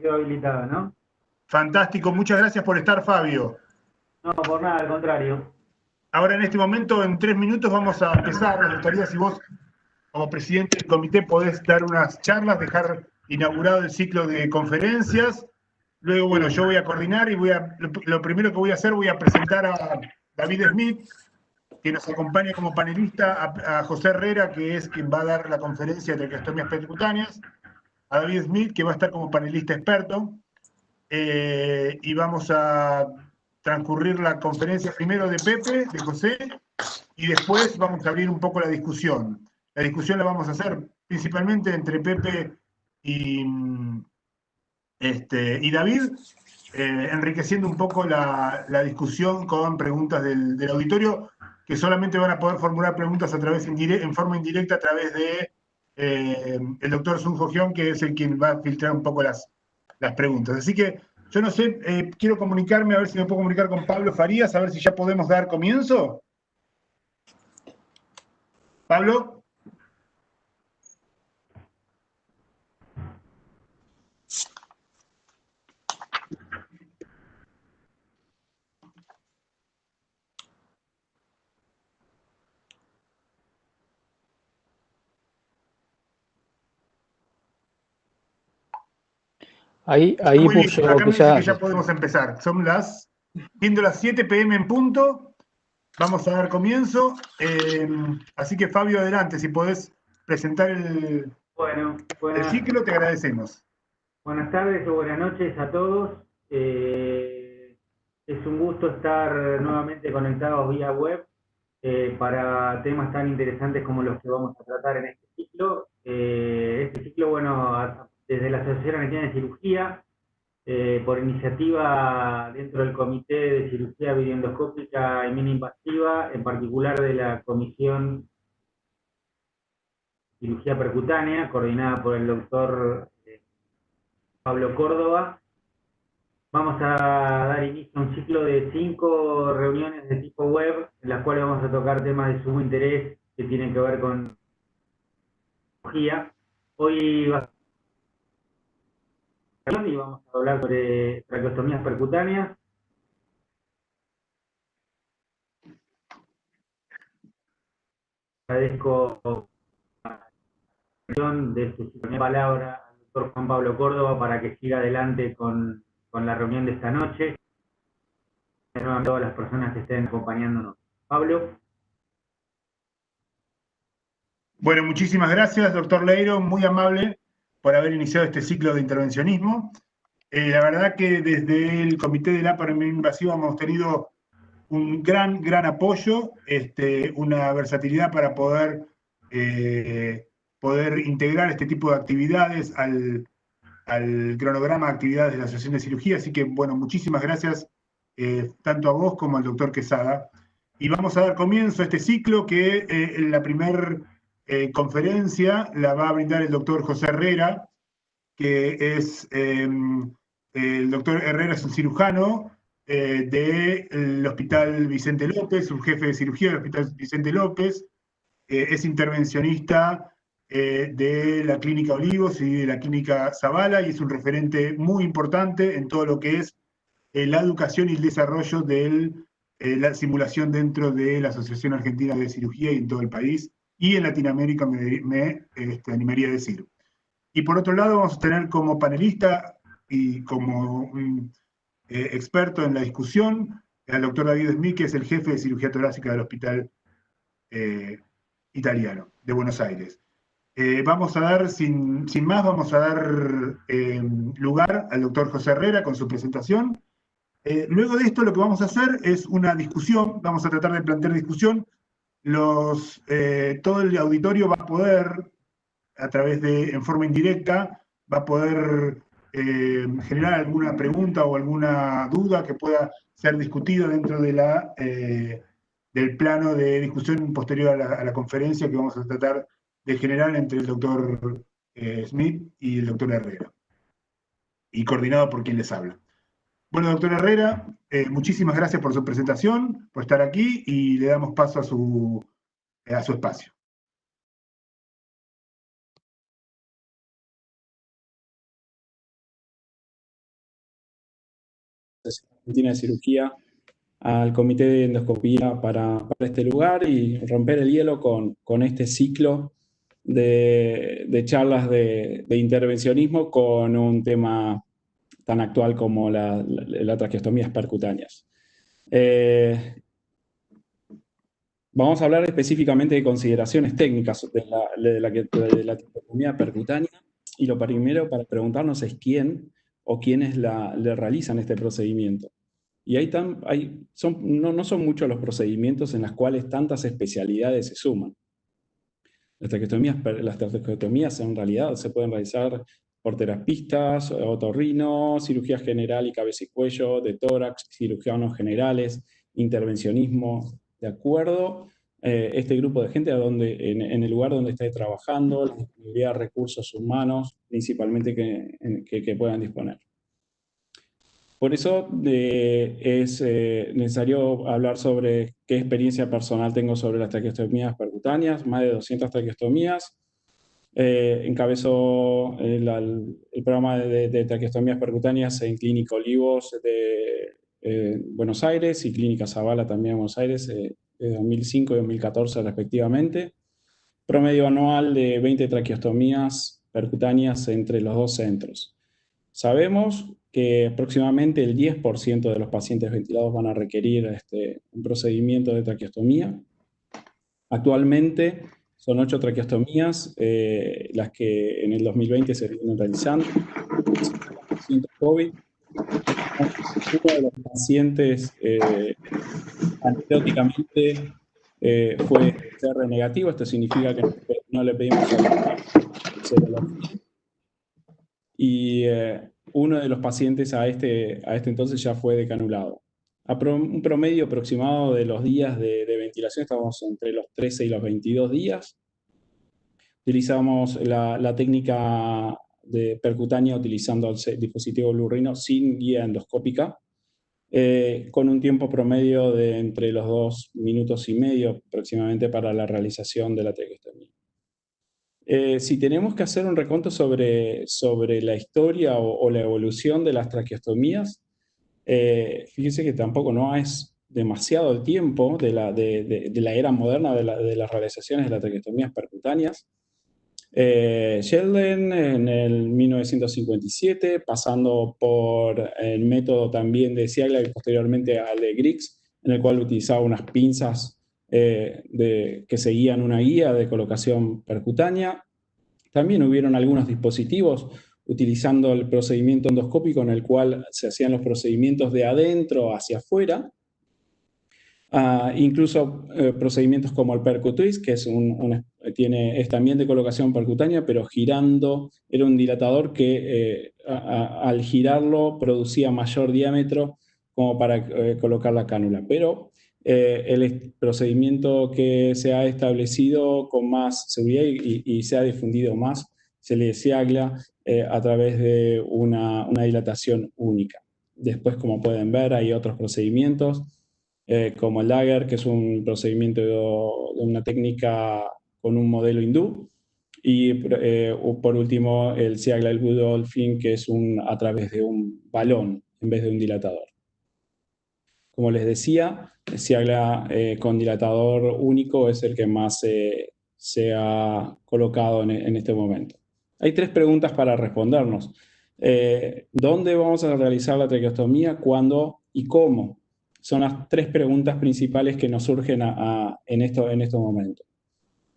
quedó habilitado, ¿no? Fantástico, muchas gracias por estar, Fabio. No, por nada, al contrario. Ahora, en este momento, en 3 minutos, vamos a empezar. Me gustaría si vos, como presidente del comité, podés dar unas charlas, dejar inaugurado el ciclo de conferencias. Luego, bueno, yo voy a coordinar y lo primero que voy a hacer, voy a presentar a David Smith, que nos acompaña como panelista, a José Herrera, que es quien va a dar la conferencia de traqueostomías percutáneas, a David Smith, que va a estar como panelista experto, y vamos a transcurrir la conferencia primero de Pepe, de José, y después vamos a abrir un poco la discusión. La discusión la vamos a hacer principalmente entre Pepe y David, enriqueciendo un poco la discusión con preguntas del auditorio, que solamente van a poder formular preguntas en forma indirecta a través de el doctor Sun Ho Hyun, que es el quien va a filtrar un poco las preguntas. Así que yo no sé, quiero comunicarme, a ver si me puedo comunicar con Pablo Farías, a ver si ya podemos dar comienzo. Pablo. Ahí Muy bien, puso acá que me dice que ya... ya podemos empezar. Siendo las 7 p.m. en punto, vamos a dar comienzo. Así que, Fabio, adelante, si podés presentar el ciclo, te agradecemos. Buenas tardes o buenas noches a todos. Es un gusto estar nuevamente conectados vía web para temas tan interesantes como los que vamos a tratar en este ciclo. Este ciclo, bueno, desde la Asociación Argentina de Cirugía, por iniciativa dentro del Comité de Cirugía Videoendoscópica y Mini-Invasiva, en particular de la Comisión de Cirugía Percutánea, coordinada por el doctor Pablo Córdoba. Vamos a dar inicio a un ciclo de 5 reuniones de tipo web, en las cuales vamos a tocar temas de sumo interés que tienen que ver con cirugía. Hoy vamos a hablar sobre traqueostomías percutáneas. Agradezco de su palabra al doctor Juan Pablo Córdoba para que siga adelante con la reunión de esta noche. A todas las personas que estén acompañándonos. Pablo. Bueno, muchísimas gracias, doctor Leiro, muy amable por haber iniciado este ciclo de intervencionismo. La verdad que desde el Comité de la Invasiva hemos tenido un gran apoyo, una versatilidad para poder integrar este tipo de actividades al cronograma de actividades de la Asociación de Cirugía. Así que, bueno, muchísimas gracias tanto a vos como al doctor Quesada. Y vamos a dar comienzo a este ciclo que en la primera conferencia la va a brindar el doctor José Herrera, que es, el doctor Herrera es un cirujano del Hospital Vicente López, un jefe de cirugía del Hospital Vicente López, es intervencionista de la Clínica Olivos y de la Clínica Zavala, y es un referente muy importante en todo lo que es la educación y el desarrollo de la simulación dentro de la Asociación Argentina de Cirugía y en todo el país, y en Latinoamérica me animaría a decir. Y por otro lado vamos a tener como panelista y como experto en la discusión al doctor David Smith, que es el jefe de cirugía torácica del Hospital Italiano de Buenos Aires. Vamos a dar, sin más, vamos a dar lugar al doctor José Herrera con su presentación. Luego de esto lo que vamos a hacer es una discusión, vamos a tratar de plantear discusión. Todo el auditorio va a poder, a través de, en forma indirecta, va a poder generar alguna pregunta o alguna duda que pueda ser discutida dentro de del plano de discusión posterior a la conferencia que vamos a tratar de generar entre el doctor Smith y el doctor Herrera, y coordinado por quien les habla. Bueno, doctor Herrera, muchísimas gracias por su presentación, por estar aquí, y le damos paso a su espacio. Argentina de Cirugía al Comité de Endoscopía para este lugar y romper el hielo con este ciclo de charlas de intervencionismo con un tema tan actual como la traqueostomías percutáneas. Vamos a hablar específicamente de consideraciones técnicas de la traqueostomía percutánea, y lo primero para preguntarnos es quién o quiénes le realizan este procedimiento. Y no son muchos los procedimientos en los cuales tantas especialidades se suman. Las traqueostomías en realidad se pueden realizar por terapistas, otorrino, cirugía general y cabeza y cuello, de tórax, cirujanos generales, intervencionismo, de acuerdo este grupo de gente en el lugar donde esté trabajando, la disponibilidad de recursos humanos, principalmente que puedan disponer. Por eso es necesario hablar sobre qué experiencia personal tengo sobre las traqueostomías percutáneas, más de 200 traqueostomías. Encabezo el programa de traqueostomías percutáneas en Clínica Olivos de Buenos Aires y Clínica Zavala también en Buenos Aires, de 2005 y 2014 respectivamente. Promedio anual de 20 traqueostomías percutáneas entre los dos centros. Sabemos que aproximadamente el 10% de los pacientes ventilados van a requerir un procedimiento de traqueostomía. Actualmente son 8 traqueostomías las que en el 2020 se vienen realizando. COVID. Uno de los pacientes anecdóticamente fue CR negativo. Esto significa que no le pedimos serología. Y uno de los pacientes a este entonces ya fue decanulado. Un promedio aproximado de los días de ventilación, estamos entre los 13 y los 22 días. Utilizamos la técnica de percutánea utilizando el dispositivo Blue sin guía endoscópica, con un tiempo promedio de entre los 2 minutos y medio aproximadamente para la realización de la traqueostomía. Si tenemos que hacer un recuento sobre la historia o la evolución de las traqueostomías, fíjense que tampoco no es demasiado el tiempo de la era moderna de las realizaciones de las traqueostomías percutáneas. Sheldon en el 1957, pasando por el método también de Ziegler y posteriormente al de Griggs, en el cual utilizaba unas pinzas que seguían una guía de colocación percutánea. También hubieron algunos dispositivos utilizando el procedimiento endoscópico en el cual se hacían los procedimientos de adentro hacia afuera. Incluso procedimientos como el Percutwist, que es también de colocación percutánea, pero girando, era un dilatador que al girarlo producía mayor diámetro como para colocar la cánula. Pero el procedimiento que se ha establecido con más seguridad y se ha difundido más, se le Ziegler a través de una dilatación única. Después, como pueden ver, hay otros procedimientos, como el Dagger, que es un procedimiento de una técnica con un modelo hindú, y por último el Ziegler Blue Dolphin, que es a través de un balón en vez de un dilatador. Como les decía, el Ziegler con dilatador único es el que más se ha colocado en este momento. Hay 3 preguntas para respondernos. ¿Dónde vamos a realizar la traqueostomía? ¿Cuándo? ¿Y cómo? Son las 3 preguntas principales que nos surgen en estos momentos.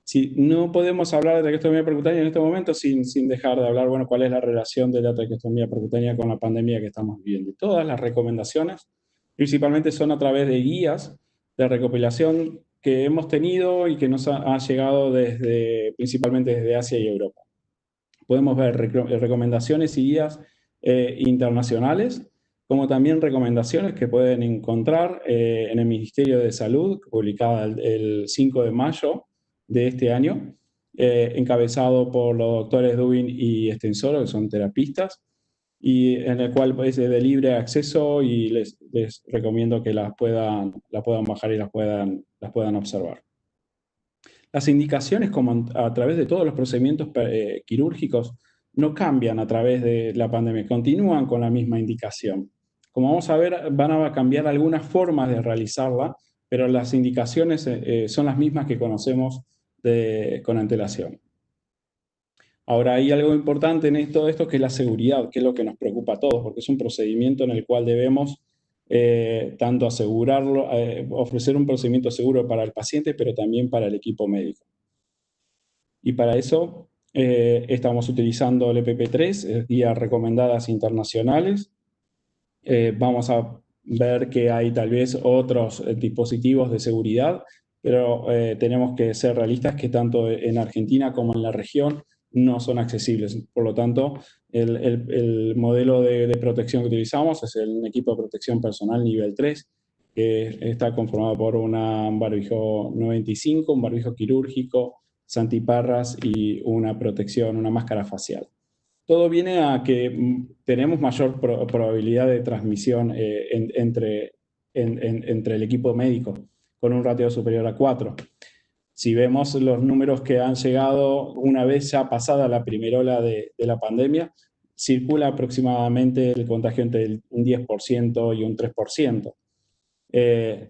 Si no podemos hablar de traqueostomía percutánea en este momento sin dejar de hablar, bueno, cuál es la relación de la traqueostomía percutánea con la pandemia que estamos viviendo. Todas las recomendaciones principalmente son a través de guías de recopilación que hemos tenido y que nos ha llegado principalmente desde Asia y Europa. Podemos ver recomendaciones y guías internacionales, como también recomendaciones que pueden encontrar en el Ministerio de Salud, publicada el 5 de mayo de este año, encabezado por los doctores Dubin y Estensoro, que son terapistas, y en el cual es de libre acceso y les recomiendo que las puedan bajar y las puedan observar. Las indicaciones, como a través de todos los procedimientos quirúrgicos, no cambian a través de la pandemia, continúan con la misma indicación. Como vamos a ver, van a cambiar algunas formas de realizarla, pero las indicaciones son las mismas que conocemos con antelación. Ahora, hay algo importante en todo esto que es la seguridad, que es lo que nos preocupa a todos, porque es un procedimiento en el cual debemos tanto asegurarlo, ofrecer un procedimiento seguro para el paciente, pero también para el equipo médico. Y para eso estamos utilizando el EPP3, guías recomendadas internacionales. Vamos a ver que hay tal vez otros dispositivos de seguridad, pero tenemos que ser realistas que tanto en Argentina como en la región no son accesibles. Por lo tanto, el modelo de protección que utilizamos es un equipo de protección personal nivel 3, que está conformado por un barbijo 95, un barbijo quirúrgico, antiparras y una protección, una máscara facial. Todo viene a que tenemos mayor probabilidad de transmisión entre el equipo médico, con un ratio superior a 4. Si vemos los números que han llegado una vez ya pasada la primera ola de la pandemia, circula aproximadamente el contagio entre un 10% y un 3%,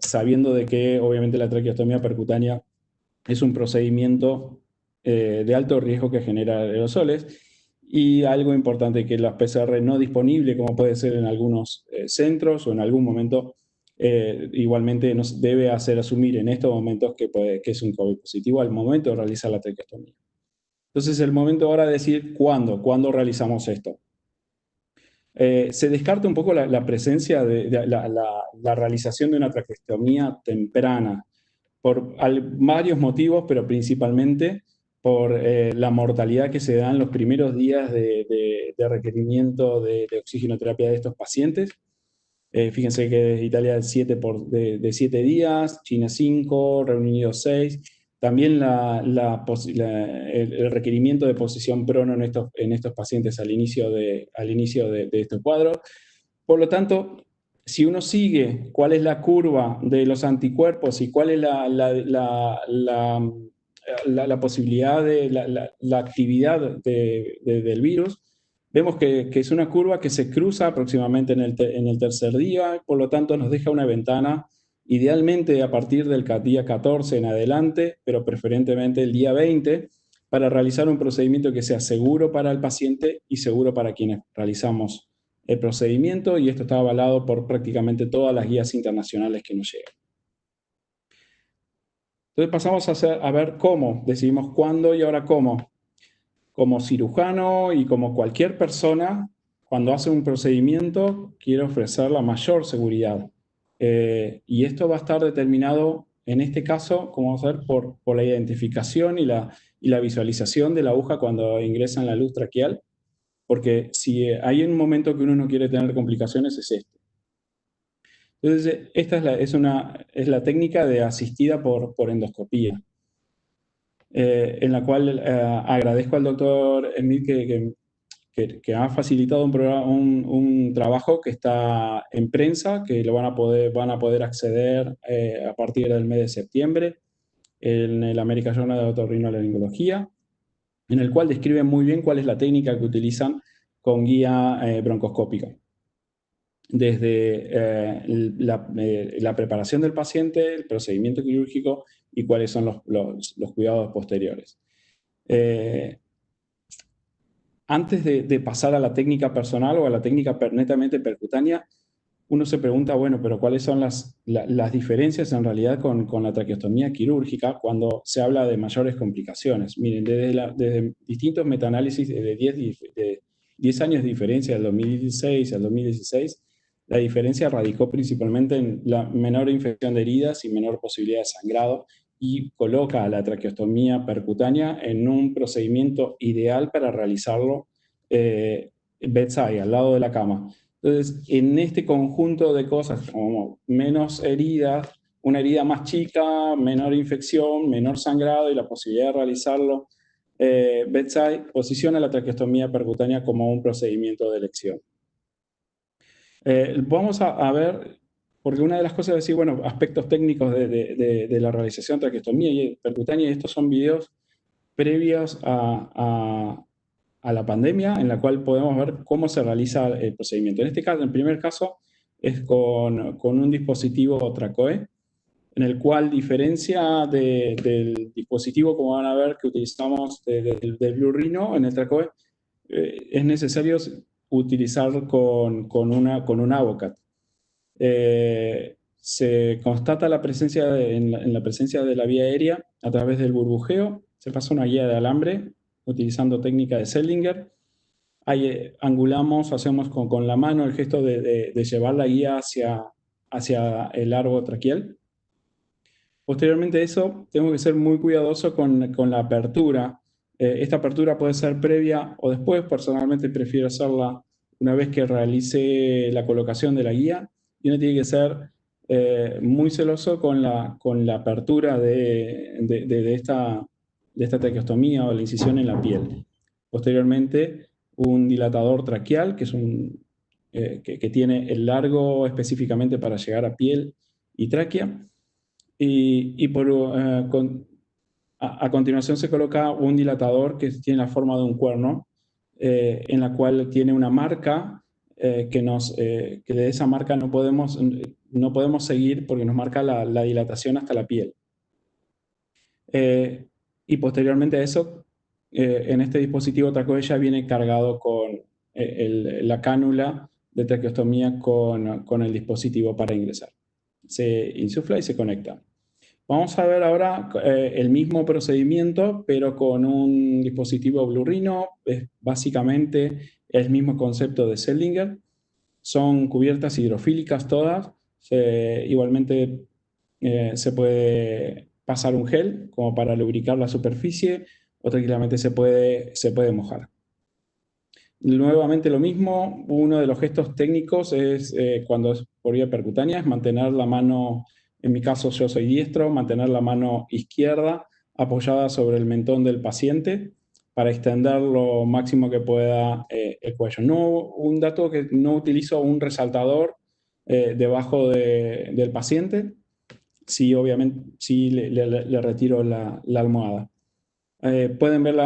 sabiendo de que obviamente la traqueostomía percutánea es un procedimiento de alto riesgo que genera aerosoles, y algo importante, que la PCR no disponible, como puede ser en algunos centros o en algún momento, igualmente nos debe hacer asumir en estos momentos que es un COVID positivo al momento de realizar la traqueostomía. Entonces, el momento ahora de decir cuándo realizamos esto. Se descarta un poco la presencia de la realización de una traqueostomía temprana, por varios motivos, pero principalmente por la mortalidad que se da en los primeros días de requerimiento de oxigenoterapia de estos pacientes. Fíjense que Italia es 7 días, China 5, Reino Unido 6. También el requerimiento de posición prono en estos pacientes al inicio de estos cuadros. Por lo tanto, si uno sigue cuál es la curva de los anticuerpos y cuál es la posibilidad de la actividad del virus, vemos que es una curva que se cruza aproximadamente en el tercer día, por lo tanto nos deja una ventana idealmente a partir del día 14 en adelante, pero preferentemente el día 20, para realizar un procedimiento que sea seguro para el paciente y seguro para quienes realizamos el procedimiento, y esto está avalado por prácticamente todas las guías internacionales que nos llegan. Entonces pasamos a ver cómo, decidimos cuándo y ahora cómo. Como cirujano y como cualquier persona, cuando hace un procedimiento, quiere ofrecer la mayor seguridad. Y esto va a estar determinado, en este caso, como vamos a ver, por la identificación y la visualización de la aguja cuando ingresa en la luz traqueal, porque si hay un momento que uno no quiere tener complicaciones, es este. Entonces, esta es la técnica de asistida por endoscopía, en la cual agradezco al doctor Emil que ha facilitado un trabajo que está en prensa, que lo van a poder acceder a partir del mes de septiembre en el American Journal de Otorrinolaringología, en el cual describe muy bien cuál es la técnica que utilizan con guía broncoscópica. Desde la preparación del paciente, el procedimiento quirúrgico y cuáles son los cuidados posteriores. Antes de pasar a la técnica personal o a la técnica netamente percutánea, uno se pregunta, bueno, pero ¿cuáles son las diferencias en realidad con la traqueostomía quirúrgica cuando se habla de mayores complicaciones? Miren, desde distintos metaanálisis de 10 años de diferencia, del 2016 al 2016, la diferencia radicó principalmente en la menor infección de heridas y menor posibilidad de sangrado, y coloca a la traqueostomía percutánea en un procedimiento ideal para realizarlo bedside, al lado de la cama. Entonces, en este conjunto de cosas, como menos heridas, una herida más chica, menor infección, menor sangrado y la posibilidad de realizarlo bedside, posiciona la traqueostomía percutánea como un procedimiento de elección. Vamos a ver, porque una de las cosas es decir, bueno, aspectos técnicos de la realización de traqueostomía y percutánea, y estos son videos previos a la pandemia, en la cual podemos ver cómo se realiza el procedimiento. En este caso, en el primer caso, es con un dispositivo Tracoe, en el cual, diferencia del dispositivo, como van a ver, que utilizamos del Blue Rhino en el Tracoe, es necesario utilizar con un Avocat. Se constata la presencia en la presencia de la vía aérea a través del burbujeo, se pasa una guía de alambre utilizando técnica de Seldinger. Ahí angulamos, hacemos con la mano el gesto de llevar la guía hacia el largo traqueal. Posteriormente a eso, tengo que ser muy cuidadoso con la apertura. Esta apertura puede ser previa o después. Personalmente prefiero hacerla una vez que realice la colocación de la guía. Y uno tiene que ser muy celoso con la apertura de esta traqueostomía o la incisión en la piel. Posteriormente, un dilatador traqueal, que es que tiene el largo específicamente para llegar a piel y tráquea. A continuación se coloca un dilatador que tiene la forma de un cuerno, en la cual tiene una marca que de esa marca no podemos seguir porque nos marca la dilatación hasta la piel. Y posteriormente a eso, en este dispositivo Tracoe ya viene cargado con la cánula de traqueostomía con el dispositivo para ingresar. Se insufla y se conecta. Vamos a ver ahora el mismo procedimiento, pero con un dispositivo Blue Rhino. Es básicamente el mismo concepto de Seldinger. Son cubiertas hidrofílicas todas. Igualmente se puede pasar un gel como para lubricar la superficie, o tranquilamente se puede mojar. Nuevamente lo mismo, uno de los gestos técnicos es cuando es por vía percutánea, es mantener la mano, en mi caso yo soy diestro, mantener la mano izquierda apoyada sobre el mentón del paciente para extender lo máximo que pueda el cuello. Un dato que no utilizo un resaltador debajo del paciente, sí, obviamente, sí le retiro la almohada. Pueden ver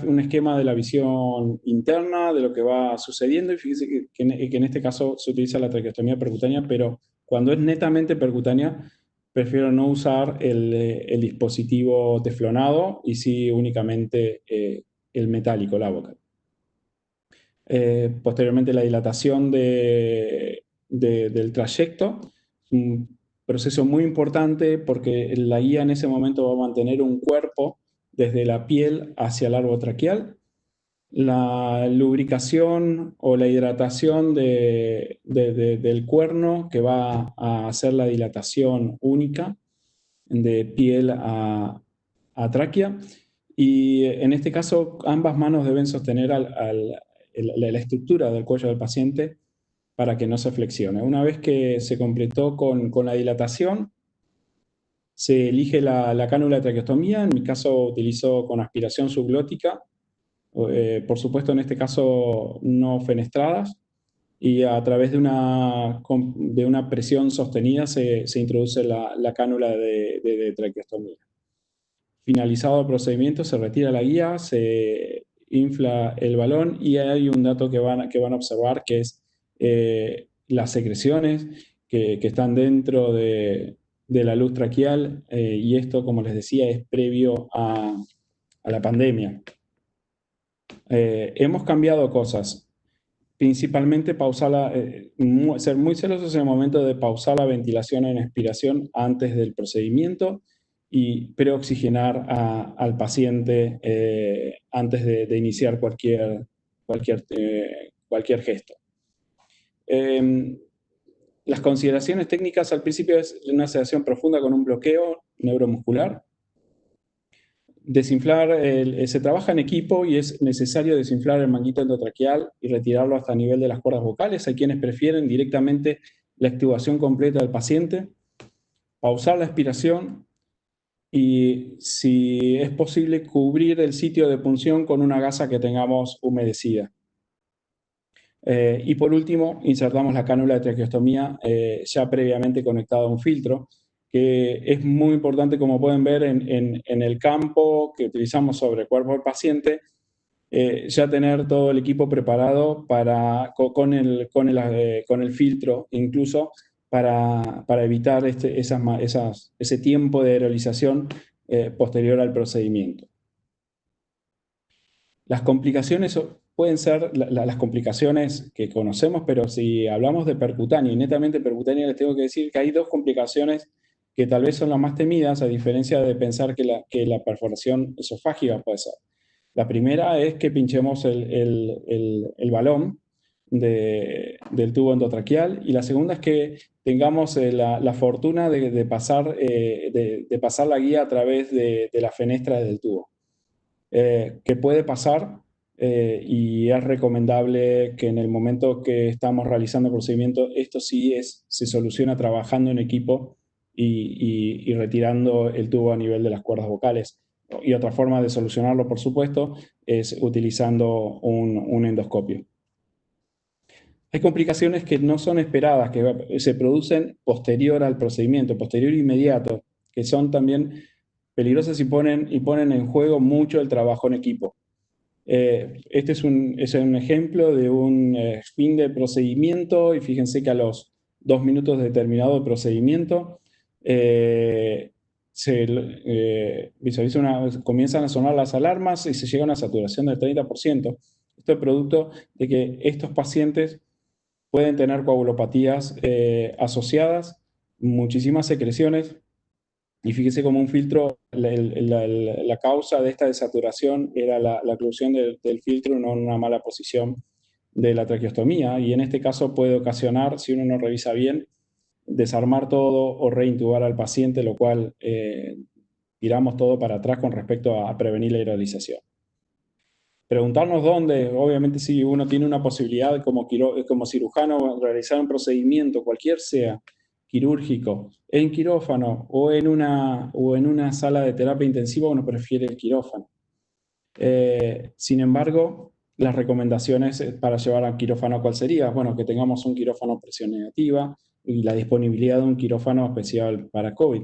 un esquema de la visión interna de lo que va sucediendo, y fíjense que en este caso se utiliza la traqueostomía percutánea, pero cuando es netamente percutánea prefiero no usar el dispositivo teflonado y sí únicamente el metálico, el Avocat. Posteriormente la dilatación del trayecto, un proceso muy importante porque la guía en ese momento va a mantener un cuerpo desde la piel hacia el árbol traqueal. La lubricación o la hidratación del cuerno, que va a hacer la dilatación única de piel a tráquea. Y en este caso, ambas manos deben sostener la estructura del cuello del paciente para que no se flexione. Una vez que se completó con la dilatación, se elige la cánula de traqueostomía. En mi caso utilizo con aspiración subglótica, por supuesto en este caso no fenestradas, y a través de una presión sostenida se introduce la cánula de traqueostomía. Finalizado el procedimiento, se retira la guía, se infla el balón y hay un dato que van a observar, que es las secreciones que están dentro de la luz traqueal, y esto, como les decía, es previo a la pandemia. Hemos cambiado cosas, principalmente ser muy celosos en el momento de pausar la ventilación en expiración antes del procedimiento y preoxigenar al paciente antes de iniciar cualquier gesto. Las consideraciones técnicas al principio es una sedación profunda con un bloqueo neuromuscular. Desinflar, se trabaja en equipo y es necesario desinflar el manguito endotraqueal y retirarlo hasta el nivel de las cuerdas vocales. Hay quienes prefieren directamente la extubación completa del paciente, pausar la expiración y, si es posible, cubrir el sitio de punción con una gasa que tengamos humedecida. Y por último, insertamos la cánula de traqueostomía ya previamente conectada a un filtro, que es muy importante, como pueden ver en el campo que utilizamos sobre el cuerpo del paciente. ya tener todo el equipo preparado con el filtro, incluso para evitar ese tiempo de aerolización posterior al procedimiento. Las complicaciones pueden ser las complicaciones que conocemos, pero si hablamos de percutánea, y netamente percutánea, les tengo que decir que hay dos complicaciones que tal vez son las más temidas, a diferencia de pensar que la perforación esofágica puede ser. La primera es que pinchemos el balón del tubo endotraqueal, y la segunda es que tengamos la fortuna de pasar la guía a través de la fenestra del tubo. Que puede pasar, y es recomendable que en el momento que estamos realizando el procedimiento, esto sí se soluciona trabajando en equipo y retirando el tubo a nivel de las cuerdas vocales. Y otra forma de solucionarlo, por supuesto, es utilizando un endoscopio. Hay complicaciones que no son esperadas, que se producen posterior al procedimiento, posterior inmediato, que son también peligrosas y ponen en juego mucho el trabajo en equipo. Este es un ejemplo de un fin de procedimiento, y fíjense que a los 2 minutos de terminado el procedimiento comienzan a sonar las alarmas y se llega a una saturación del 30%. Esto es producto de que estos pacientes pueden tener coagulopatías asociadas, muchísimas secreciones, y fíjese como un filtro, la causa de esta desaturación era la oclusión del filtro, no una mala posición de la traqueostomía, y en este caso puede ocasionar, si uno no revisa bien, desarmar todo o reintubar al paciente, lo cual tiramos todo para atrás con respecto a prevenir la aerolización. Preguntarnos dónde, obviamente si uno tiene una posibilidad como cirujano realizar un procedimiento, cualquier sea, quirúrgico, en quirófano o en una sala de terapia intensiva, uno prefiere el quirófano. Sin embargo, las recomendaciones para llevar a quirófano, ¿cuál sería? Bueno, que tengamos un quirófano presión negativa y la disponibilidad de un quirófano especial para COVID.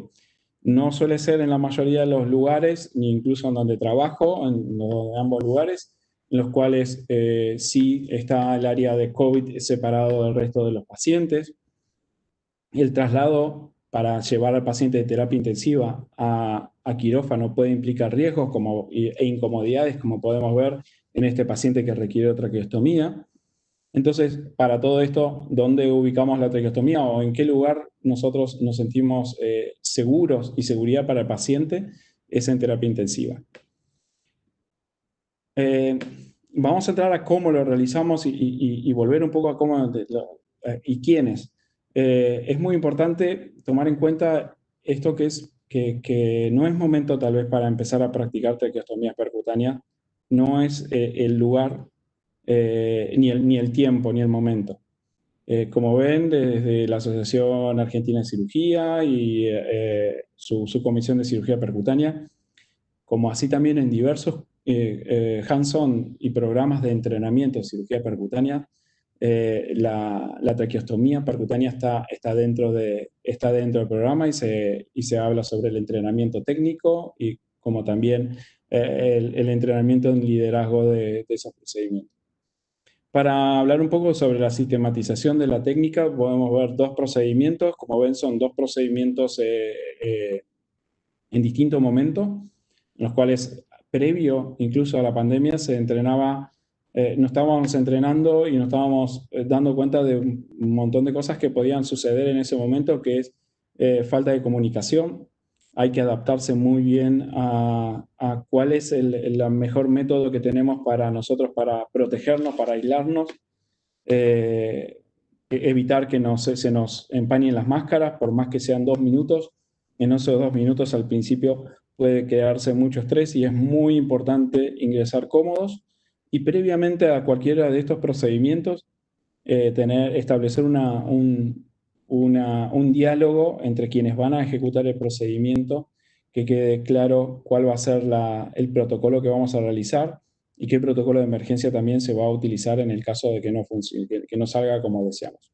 No suele ser en la mayoría de los lugares, ni incluso en donde trabajo, en ambos lugares, en los cuales sí está el área de COVID separado del resto de los pacientes. Y el traslado para llevar al paciente de terapia intensiva a quirófano puede implicar riesgos e incomodidades, como podemos ver en este paciente que requiere traqueostomía. Entonces, para todo esto, ¿dónde ubicamos la traqueostomía o en qué lugar nosotros nos sentimos seguros y seguridad para el paciente? Es en terapia intensiva. Vamos a entrar a cómo lo realizamos y volver un poco a cómo y quiénes. Es muy importante tomar en cuenta esto que no es momento tal vez para empezar a practicar traqueostomías percutáneas, no es el lugar, ni el tiempo, ni el momento. Como ven, desde la Asociación Argentina de Cirugía y su comisión de cirugía percutánea, como así también en diversos hands-on y programas de entrenamiento de cirugía percutánea, la traqueostomía percutánea está dentro del programa, y se habla sobre el entrenamiento técnico y como también el entrenamiento en liderazgo de esos procedimientos. Para hablar un poco sobre la sistematización de la técnica, podemos ver dos procedimientos. Como ven, son dos procedimientos en distintos momentos, en los cuales previo incluso a la pandemia se entrenaba, nos estábamos entrenando y nos estábamos dando cuenta de un montón de cosas que podían suceder en ese momento, que es falta de comunicación. Hay que adaptarse muy bien a cuál es el mejor método que tenemos para nosotros para protegernos, para aislarnos, evitar que se nos empañen las máscaras, por más que sean 2 minutos. En esos 2 minutos al principio puede quedarse mucho estrés y es muy importante ingresar cómodos, y previamente a cualquiera de estos procedimientos establecer un diálogo entre quienes van a ejecutar el procedimiento, que quede claro cuál va a ser el protocolo que vamos a realizar y qué protocolo de emergencia también se va a utilizar en el caso de que no funcione, que no salga como deseamos.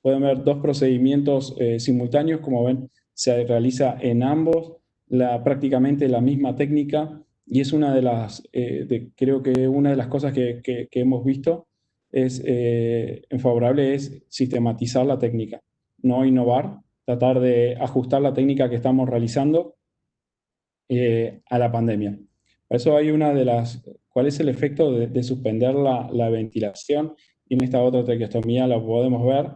Pueden ver dos procedimientos simultáneos. Como ven, se realiza en ambos prácticamente la misma técnica, Y es una de las, creo que una de las cosas que hemos visto es, en favorable es sistematizar la técnica, no innovar, tratar de ajustar la técnica que estamos realizando a la pandemia. Por eso hay una de las, ¿cuál es el efecto de suspender la ventilación? Y en esta otra traqueostomía lo podemos ver.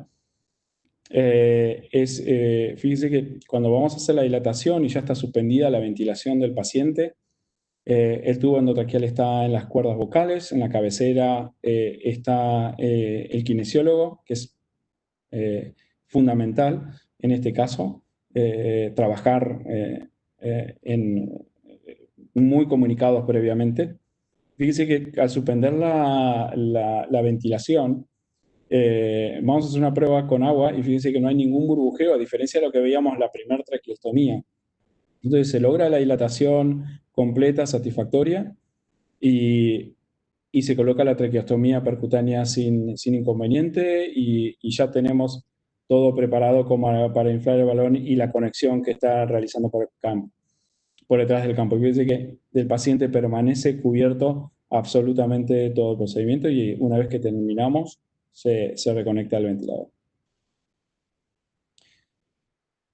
Fíjese que cuando vamos a hacer la dilatación y ya está suspendida la ventilación del paciente, el tubo endotraqueal está en las cuerdas vocales, en la cabecera está el kinesiólogo, que es fundamental en este caso, trabajar muy comunicados previamente. Fíjese que al suspender la ventilación, vamos a hacer una prueba con agua y fíjense que no hay ningún burbujeo, a diferencia de lo que veíamos en la primera traqueostomía. Entonces se logra la dilatación completa, satisfactoria, y se coloca la traqueostomía percutánea sin inconveniente y ya tenemos todo preparado como para inflar el balón y la conexión que está realizando por el campo, por detrás del campo. Fíjense que el paciente permanece cubierto absolutamente todo el procedimiento y una vez que terminamos se reconecta al ventilador.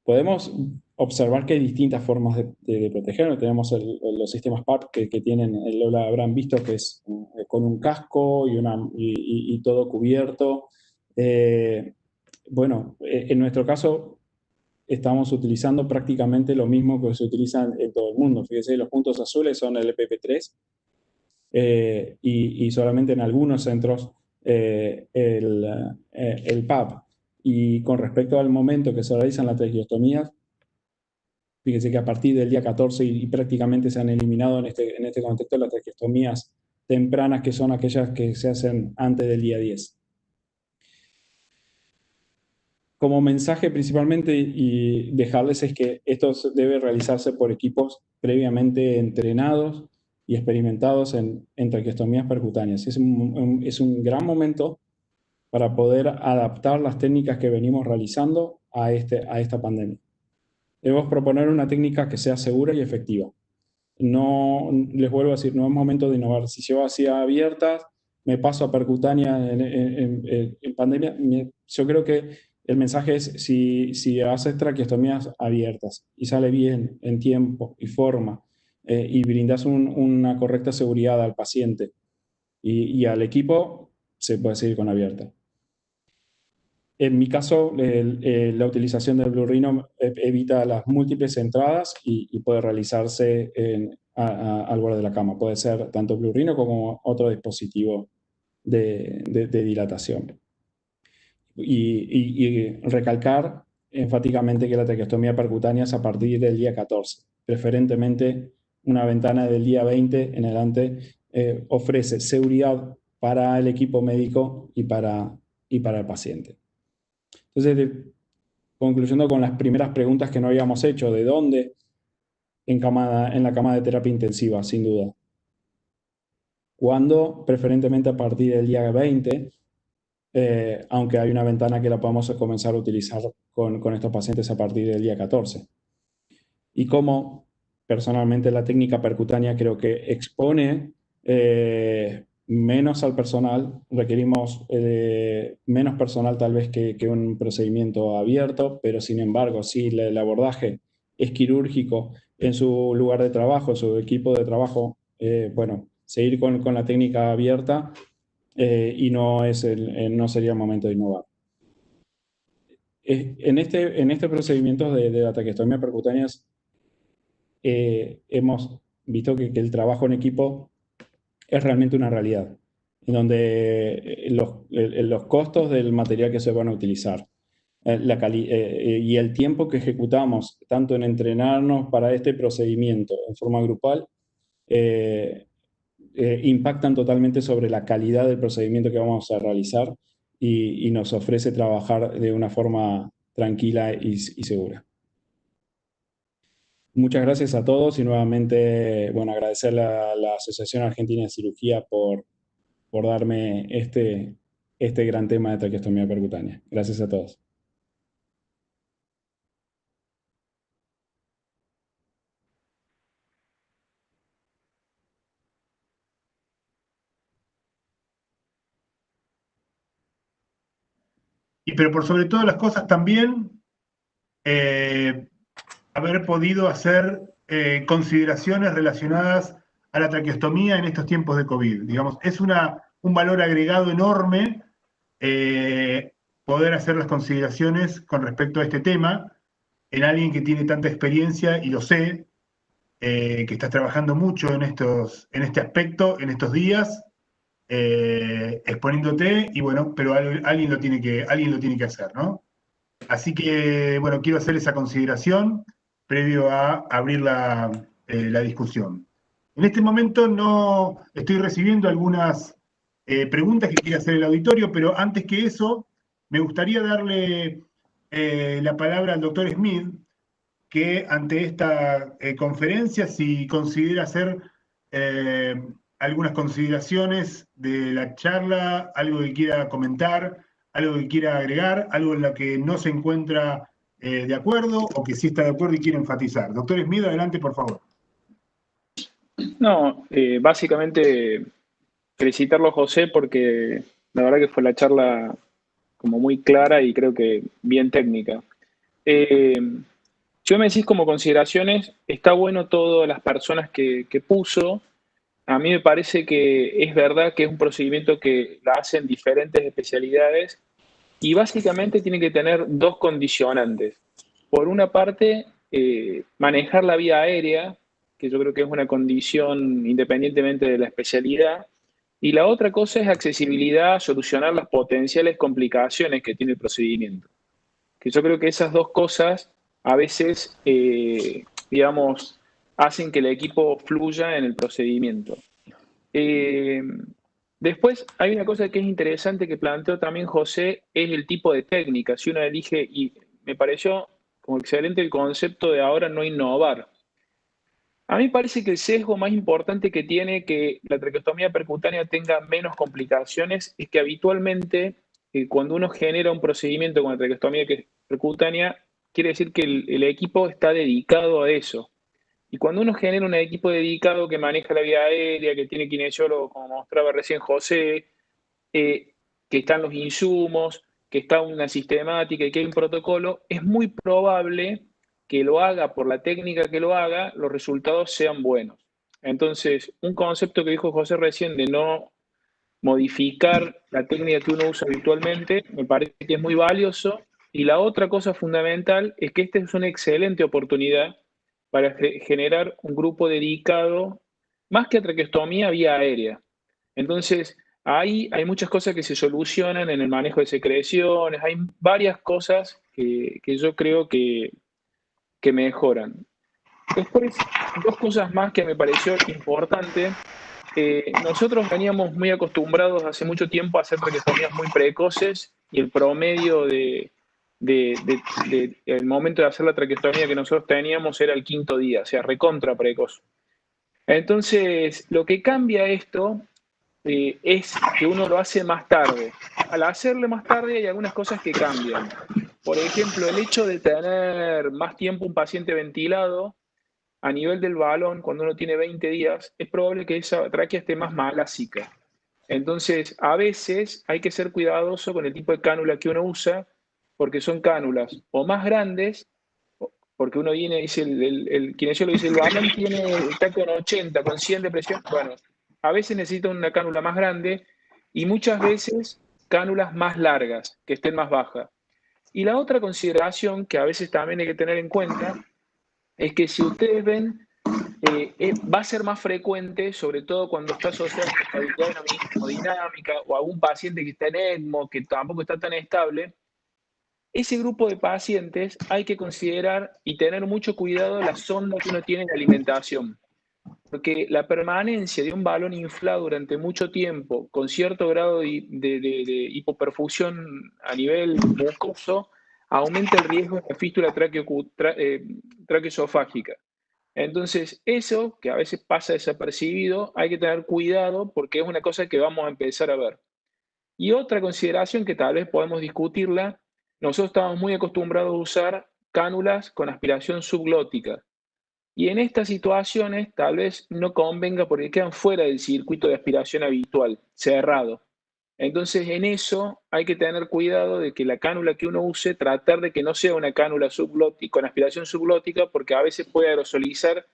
Podemos observar que hay distintas formas de protegernos. Tenemos los sistemas PAP que tienen, lo habrán visto, que es con un casco y todo cubierto. Bueno, en nuestro caso estamos utilizando prácticamente lo mismo que se utiliza en todo el mundo. Fíjense, los puntos azules son el FP3 y solamente en algunos centros el PAP. Y con respecto al momento que se realizan las traqueostomías, fíjense que a partir del día 14 y prácticamente se han eliminado en este contexto las traqueostomías tempranas, que son aquellas que se hacen antes del día 10. Como mensaje principalmente y dejarles es que esto debe realizarse por equipos previamente entrenados y experimentados en traqueostomías percutáneas. Es un gran momento para poder adaptar las técnicas que venimos realizando a esta pandemia. Debemos proponer una técnica que sea segura y efectiva. No, les vuelvo a decir, no es momento de innovar. Si yo hacía abiertas, me paso a percutánea en pandemia. Yo creo que el mensaje es, si haces traqueostomías abiertas y sale bien en tiempo y forma y brindas una correcta seguridad al paciente y al equipo, se puede seguir con abierta. En mi caso, la utilización del Blue Rhino evita las múltiples entradas y puede realizarse al borde de la cama. Puede ser tanto Blue Rhino como otro dispositivo de dilatación. Y recalcar enfáticamente que la traqueostomía percutánea es a partir del día 14. Preferentemente, una ventana del día 20 en adelante ofrece seguridad para el equipo médico y para el paciente. Entonces, concluyendo con las primeras preguntas que no habíamos hecho, ¿de dónde? En la cama de terapia intensiva, sin duda. ¿Cuándo? Preferentemente a partir del día 20, aunque hay una ventana que la podemos comenzar a utilizar con estos pacientes a partir del día 14. Y cómo, personalmente, la técnica percutánea creo que expone menos al personal, requerimos menos personal tal vez que un procedimiento abierto, pero sin embargo, si el abordaje es quirúrgico en su lugar de trabajo, su equipo de trabajo, bueno, seguir con la técnica abierta y no sería el momento de innovar. En este procedimiento de la traqueostomía percutánea hemos visto que el trabajo en equipo es realmente una realidad, en donde los costos del material que se van a utilizar y el tiempo que ejecutamos, tanto en entrenarnos para este procedimiento en forma grupal, impactan totalmente sobre la calidad del procedimiento que vamos a realizar y nos ofrece trabajar de una forma tranquila y segura. Muchas gracias a todos y nuevamente, bueno, agradecer a la Asociación Argentina de Cirugía por darme este gran tema de traqueostomía percutánea. Gracias a todos. pero por sobre todas las cosas también haber podido hacer consideraciones relacionadas a la traqueostomía en estos tiempos de COVID. Digamos, es un valor agregado enorme poder hacer las consideraciones con respecto a este tema en alguien que tiene tanta experiencia, y lo sé, que estás trabajando mucho en este aspecto, en estos días, exponiéndote, y bueno, pero alguien lo tiene que hacer, ¿no? Así que, bueno, quiero hacer esa consideración previo a abrir la discusión. En este momento no estoy recibiendo algunas preguntas que quiere hacer el auditorio, pero antes que eso, me gustaría darle la palabra al doctor Smith, que ante esta conferencia, si considera hacer algunas consideraciones de la charla, algo que quiera comentar, algo que quiera agregar, algo en lo que no se encuentra de acuerdo o que sí está de acuerdo y quiere enfatizar. Doctor Smith, adelante, por favor. No, básicamente felicitarlo a José porque la verdad que fue la charla como muy clara y creo que bien técnica. Si me decís como consideraciones, está bueno todas las personas que puso. A mí me parece que es verdad que es un procedimiento que la hacen diferentes especialidades y básicamente tiene que tener dos condicionantes. Por una parte, manejar la vía aérea, que yo creo que es una condición independientemente de la especialidad, y la otra cosa es accesibilidad, solucionar las potenciales complicaciones que tiene el procedimiento. Que yo creo que esas dos cosas a veces, digamos, hacen que el equipo fluya en el procedimiento. Después hay una cosa que es interesante que planteó también José, es el tipo de técnica. Si uno elige, y me pareció como excelente el concepto de ahora no innovar. A mí me parece que el sesgo más importante que tiene que la traqueostomía percutánea tenga menos complicaciones es que habitualmente cuando uno genera un procedimiento con la traqueostomía percutánea, quiere decir que el equipo está dedicado a eso. Y cuando uno genera un equipo dedicado que maneja la vía aérea, que tiene kinesiólogo, como mostraba recién José, que están los insumos, que está una sistemática y que hay un protocolo, es muy probable que lo haga por la técnica que lo haga, los resultados sean buenos. Entonces, un concepto que dijo José recién de no modificar la técnica que uno usa habitualmente, me parece que es muy valioso. Y la otra cosa fundamental es que esta es una excelente oportunidad para generar un grupo dedicado, más que a traqueostomía, vía aérea. Entonces, ahí hay muchas cosas que se solucionan en el manejo de secreciones, hay varias cosas que yo creo que mejoran. Después, dos cosas más que me pareció importante. Nosotros veníamos muy acostumbrados hace mucho tiempo a hacer traqueostomías muy precoces y el promedio el momento de hacer la traqueostomía que nosotros teníamos era el 5.º día, o sea, recontra precoz. Entonces, lo que cambia esto es que uno lo hace más tarde. Al hacerlo más tarde hay algunas cosas que cambian. Por ejemplo, el hecho de tener más tiempo un paciente ventilado a nivel del balón, cuando uno tiene 20 días, es probable que esa tráquea esté más malásica. Entonces, a veces hay que ser cuidadoso con el tipo de cánula que uno usa, porque son cánulas o más grandes, porque uno viene, dice, el kinesiólogo dice, el balón está con 80, con 100 de presión. Bueno, a veces necesita una cánula más grande y muchas veces cánulas más largas, que estén más bajas. Y la otra consideración que a veces también hay que tener en cuenta es que si ustedes ven, va a ser más frecuente, sobre todo cuando está asociado a estabilidad hemodinámica o algún paciente que está en ECMO, que tampoco está tan estable. Ese grupo de pacientes hay que considerar y tener mucho cuidado la sonda que uno tiene de alimentación. Porque la permanencia de un balón inflado durante mucho tiempo, con cierto grado de hipoperfusión a nivel mucoso, aumenta el riesgo de fístula traqueoesofágica. Entonces, eso, que a veces pasa desapercibido, hay que tener cuidado porque es una cosa que vamos a empezar a ver. Y otra consideración que tal vez podemos discutirla, nosotros estamos muy acostumbrados a usar cánulas con aspiración subglótica. Y en estas situaciones tal vez no convenga porque quedan fuera del circuito de aspiración habitual, cerrado. Entonces, en eso hay que tener cuidado de que la cánula que uno use, tratar de que no sea una cánula subglótica, con aspiración subglótica, porque a veces puede aerosolizar.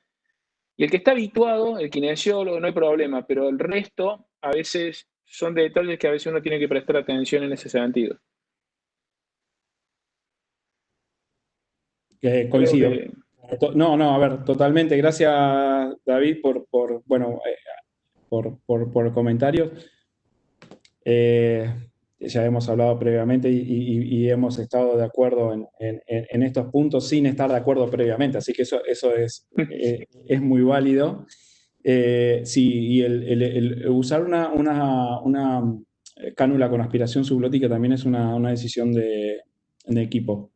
Y el que está habituado, el kinesiólogo, no hay problema, pero el resto a veces son detalles que a veces uno tiene que prestar atención en ese sentido. Coincido. Que... No, a ver, totalmente. Gracias, David, por comentarios. Ya hemos hablado previamente y hemos estado de acuerdo en estos puntos sin estar de acuerdo previamente, así que eso es muy válido. Sí, y el usar una cánula con aspiración subglótica también es una decisión de equipo.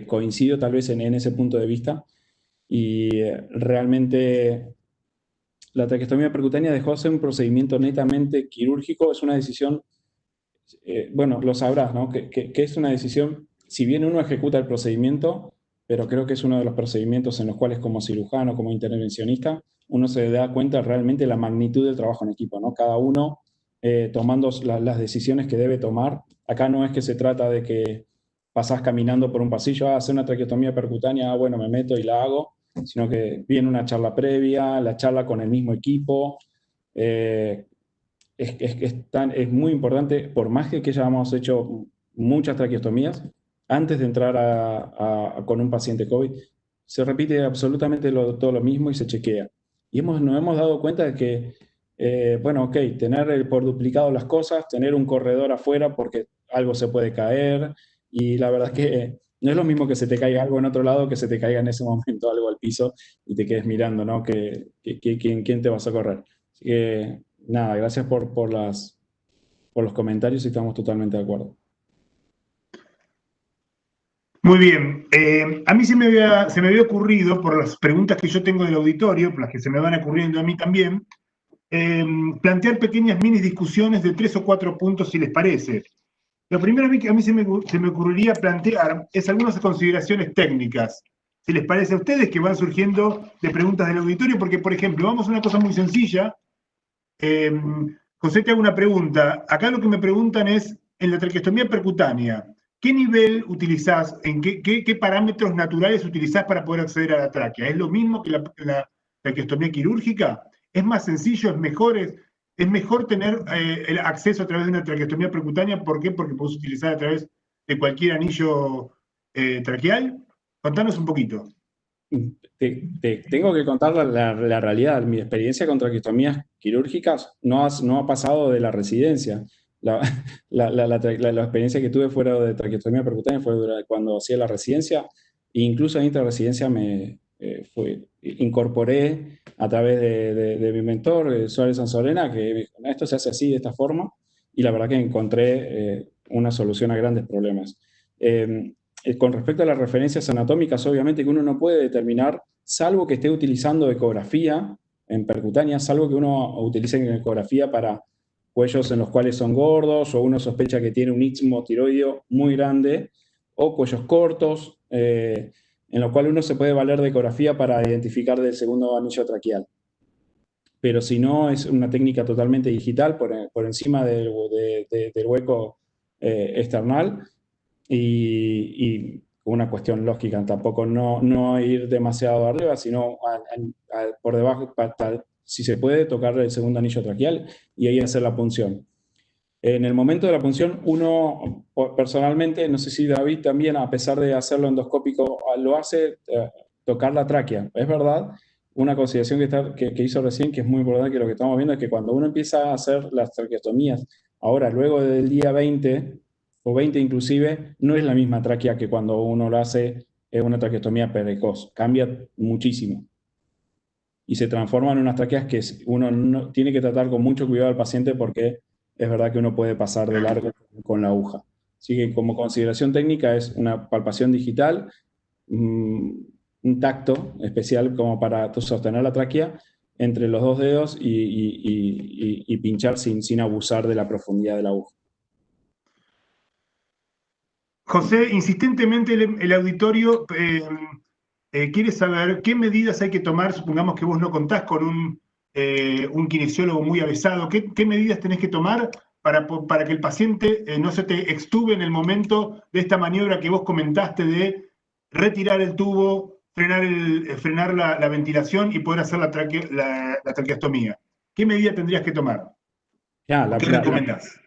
Coincido tal vez en ese punto de vista y realmente la traqueostomía percutánea dejó de ser un procedimiento netamente quirúrgico, es una decisión, bueno, lo sabrás, ¿no? Que es una decisión, si bien uno ejecuta el procedimiento, pero creo que es uno de los procedimientos en los cuales como cirujano, como intervencionista, uno se da cuenta realmente de la magnitud del trabajo en equipo, ¿no? Cada uno tomando las decisiones que debe tomar. Acá no es que se trata de que pasás caminando por un pasillo, hacer una traqueostomía percutánea, bueno, me meto y la hago, sino que viene una charla previa, la charla con el mismo equipo. Es muy importante, por más que ya hemos hecho muchas traqueostomías, antes de entrar con un paciente COVID, se repite absolutamente todo lo mismo y se chequea. Y nos hemos dado cuenta de que, bueno, ok, tener por duplicado las cosas, tener un corredor afuera porque algo se puede caer, y la verdad es que no es lo mismo que se te caiga algo en otro lado que se te caiga en ese momento algo al piso y te quedes mirando, ¿no? ¿Quién te va a socorrer? Así que, nada, gracias por los comentarios y estamos totalmente de acuerdo. Muy bien. A mí se me había ocurrido, por las preguntas que yo tengo del auditorio, por las que se me van ocurriendo a mí también, plantear pequeñas mini discusiones de 3 o 4 puntos, si les parece. Lo primero que a mí se me ocurriría plantear es algunas consideraciones técnicas, si les parece a ustedes, que van surgiendo de preguntas del auditorio, porque, por ejemplo, vamos a una cosa muy sencilla. José, te hago una pregunta. Acá lo que me preguntan es, en la traqueostomía percutánea, ¿qué nivel utilizás, en qué parámetros naturales utilizás para poder acceder a la tráquea? ¿Es lo mismo que la traqueostomía quirúrgica? ¿Es más sencillo? ¿Es mejor tener el acceso a través de una traqueostomía percutánea? ¿Por qué? Porque podés utilizar a través de cualquier anillo traqueal. Contanos un poquito. Tengo que contar la realidad. Mi experiencia con traqueostomías quirúrgicas no ha pasado de la residencia. La experiencia que tuve fuera de traqueostomía percutánea fue cuando hacía la residencia, e incluso en residencia incorporé a través de mi mentor, Suárez Sanzorena, que me dijo, esto se hace así, de esta forma, y la verdad que encontré una solución a grandes problemas. Con respecto a las referencias anatómicas, obviamente que uno no puede determinar, salvo que esté utilizando ecografía en percutánea, salvo que uno utilice en ecografía para cuellos en los cuales son gordos, o uno sospecha que tiene un istmo tiroideo muy grande, o cuellos cortos, en los cuales uno se puede valer de ecografía para identificar del segundo anillo traqueal. Pero si no, es una técnica totalmente digital por encima del hueco external, y una cuestión lógica, tampoco no ir demasiado arriba, sino por debajo, si se puede, tocar el segundo anillo traqueal y ahí hacer la punción. En el momento de la punción, uno personalmente, no sé si David también, a pesar de hacerlo endoscópico, lo hace tocar la tráquea. Es verdad, una consideración que hizo recién, que es muy importante, que lo que estamos viendo es que cuando uno empieza a hacer las traqueostomías, ahora, luego del día 20, o 20 inclusive, no es la misma tráquea que cuando uno lo hace una traqueostomía precoz. Cambia muchísimo. Y se transforma en unas tráqueas que uno tiene que tratar con mucho cuidado al paciente, porque es verdad que uno puede pasar de largo con la aguja. Así que como consideración técnica es una palpación digital, un tacto especial como para sostener la tráquea entre los dos dedos y pinchar sin abusar de la profundidad de la aguja. José, insistentemente el auditorio quiere saber qué medidas hay que tomar. Supongamos que vos no contás con un kinesiólogo muy avesado. ¿Qué medidas tenés que tomar para que el paciente no se te extube en el momento de esta maniobra que vos comentaste de retirar el tubo, frenar la ventilación y poder hacer la traqueostomía? ¿Qué medida tendrías que tomar? ¿Qué recomendás?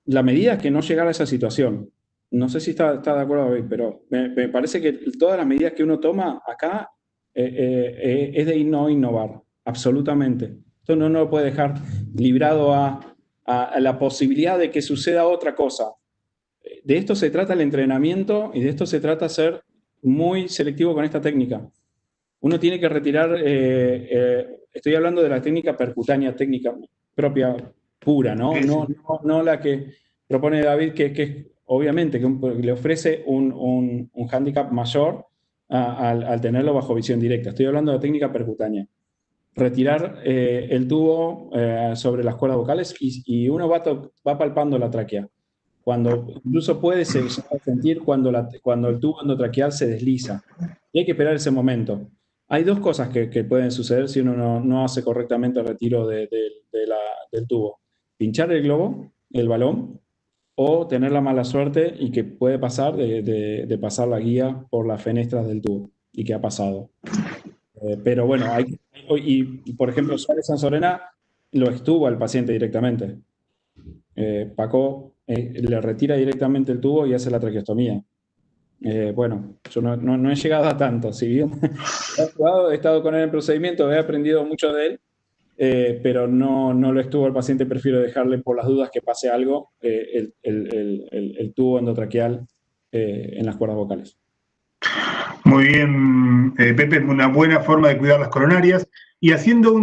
La medida es que no llegara a esa situación. No sé si está de acuerdo, David, pero me parece que todas las medidas que uno toma acá es de no innovar, absolutamente. Esto no lo puede dejar librado a la posibilidad de que suceda otra cosa. De esto se trata el entrenamiento y de esto se trata ser muy selectivo con esta técnica. Uno tiene que retirar, estoy hablando de la técnica percutánea, técnica propia, pura, ¿no? No la que propone David, que es obviamente que le ofrece un hándicap mayor al tenerlo bajo visión directa. Estoy hablando de técnica percutánea. Retirar el tubo sobre las cuerdas vocales y uno va palpando la tráquea. Incluso puede sentir cuando el tubo endotraqueal se desliza. Y hay que esperar ese momento. Hay dos cosas que pueden suceder si uno no hace correctamente el retiro del tubo. Pinchar el globo, el balón, o tener la mala suerte y que puede pasar de pasar la guía por las fenestras del tubo, y que ha pasado. Pero bueno, por ejemplo, Suárez Sanzorena lo extuba al paciente directamente. Paco le retira directamente el tubo y hace la traqueostomía. Bueno, yo no he llegado a tanto. Si bien he estado con él en el procedimiento, he aprendido mucho de él, pero no lo extubo al paciente. Prefiero dejarle, por las dudas que pase algo, el tubo endotraqueal en las cuerdas vocales. Muy bien, Pepe, una buena forma de cuidar las coronarias. Y haciendo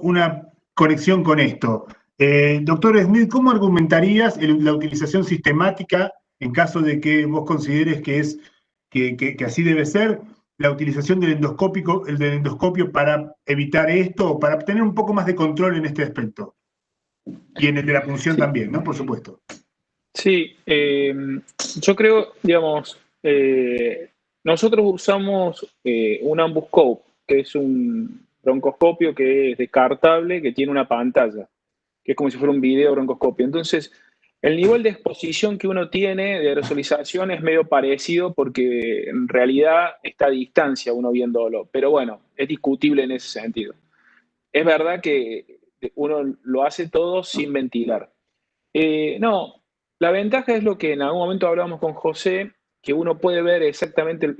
una conexión con esto, doctor Smith, ¿cómo argumentarías la utilización sistemática, en caso de que vos consideres que así debe ser, la utilización del endoscopio para evitar esto o para obtener un poco más de control en este aspecto? Y en el de la punción también, ¿no? Por supuesto. Sí, yo creo, digamos, nosotros usamos un Ambuscope, que es un broncoscopio que es descartable, que tiene una pantalla, que es como si fuera un video broncoscopio. Entonces, el nivel de exposición que uno tiene de aerosolización es medio parecido porque en realidad está a distancia uno viéndolo, pero bueno, es discutible en ese sentido. Es verdad que uno lo hace todo sin ventilar. No, la ventaja es lo que en algún momento hablábamos con José, que uno puede ver exactamente,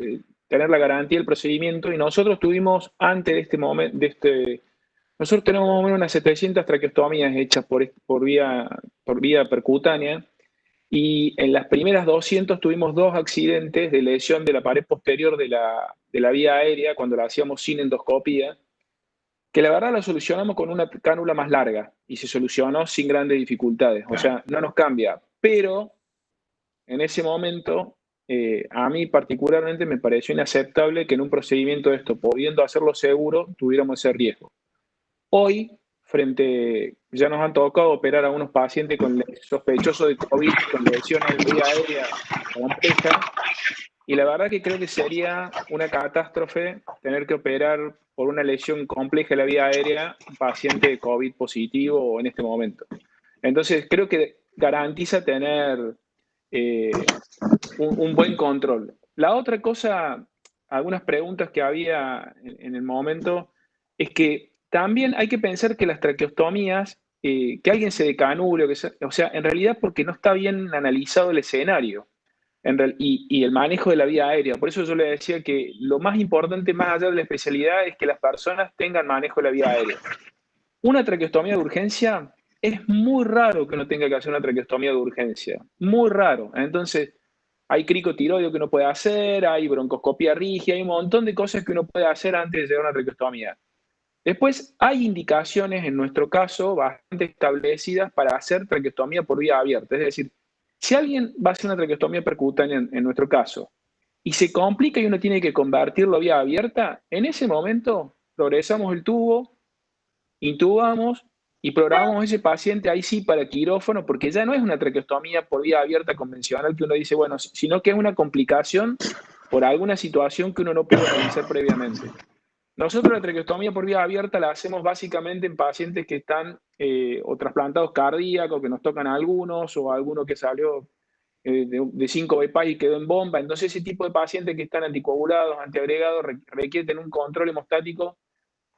tener la garantía del procedimiento, y nosotros tuvimos antes de este momento, nosotros tenemos más o menos unas 700 traqueostomías hechas por vía percutánea, y en las primeras 200 tuvimos 2 accidentes de lesión de la pared posterior de la vía aérea cuando la hacíamos sin endoscopía, que la verdad la solucionamos con una cánula más larga y se solucionó sin grandes dificultades. O sea, no nos cambia. Pero en ese momento, a mí particularmente me pareció inaceptable que en un procedimiento de esto, pudiendo hacerlo seguro, tuviéramos ese riesgo. Hoy, ya nos han tocado operar a unos pacientes sospechosos de COVID con lesiones de vía aérea compleja, y la verdad que creo que sería una catástrofe tener que operar por una lesión compleja de la vía aérea un paciente de COVID positivo en este momento. Entonces, creo que garantiza tener un buen control. La otra cosa, algunas preguntas que había en el momento, es que también hay que pensar que las traqueostomías, que alguien se decanule, o sea, en realidad porque no está bien analizado el escenario y el manejo de la vía aérea. Por eso yo le decía que lo más importante, más allá de la especialidad, es que las personas tengan manejo de la vía aérea. Una traqueostomía de urgencia, es muy raro que uno tenga que hacer una traqueostomía de urgencia. Muy raro. Entonces, hay cricotiroideo que uno puede hacer, hay broncoscopía rígida, hay un montón de cosas que uno puede hacer antes de llegar a una traqueostomía. Después, hay indicaciones, en nuestro caso, bastante establecidas para hacer traqueostomía por vía abierta. Es decir, si alguien va a hacer una traqueostomía percutánea, en nuestro caso, y se complica y uno tiene que convertirlo a vía abierta, en ese momento progresamos el tubo, intubamos y programamos a ese paciente ahí sí para quirófano, porque ya no es una traqueostomía por vía abierta convencional que uno dice, bueno, sino que es una complicación por alguna situación que uno no pudo analizar previamente. Nosotros la traqueostomía por vía abierta la hacemos básicamente en pacientes que están o trasplantados cardíacos, que nos tocan algunos, o alguno que salió de 5 bypass y quedó en bomba. Entonces ese tipo de pacientes que están anticoagulados, antiagregados, requieren un control hemostático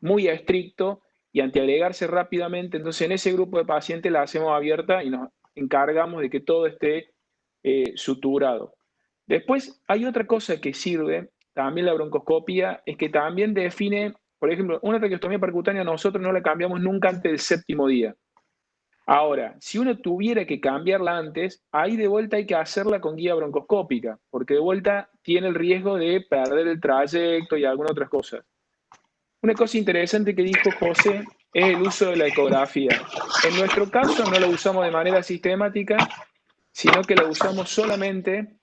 muy estricto y antiagregarse rápidamente. Entonces en ese grupo de pacientes la hacemos abierta y nos encargamos de que todo esté suturado. Después hay otra cosa que sirve, también la broncoscopía, es que también define, por ejemplo, una traqueostomía percutánea nosotros no la cambiamos nunca antes del 7º día. Ahora, si uno tuviera que cambiarla antes, ahí de vuelta hay que hacerla con guía broncoscópica, porque de vuelta tiene el riesgo de perder el trayecto y algunas otras cosas. Una cosa interesante que dijo José es el uso de la ecografía. En nuestro caso no la usamos de manera sistemática, sino que la usamos solamente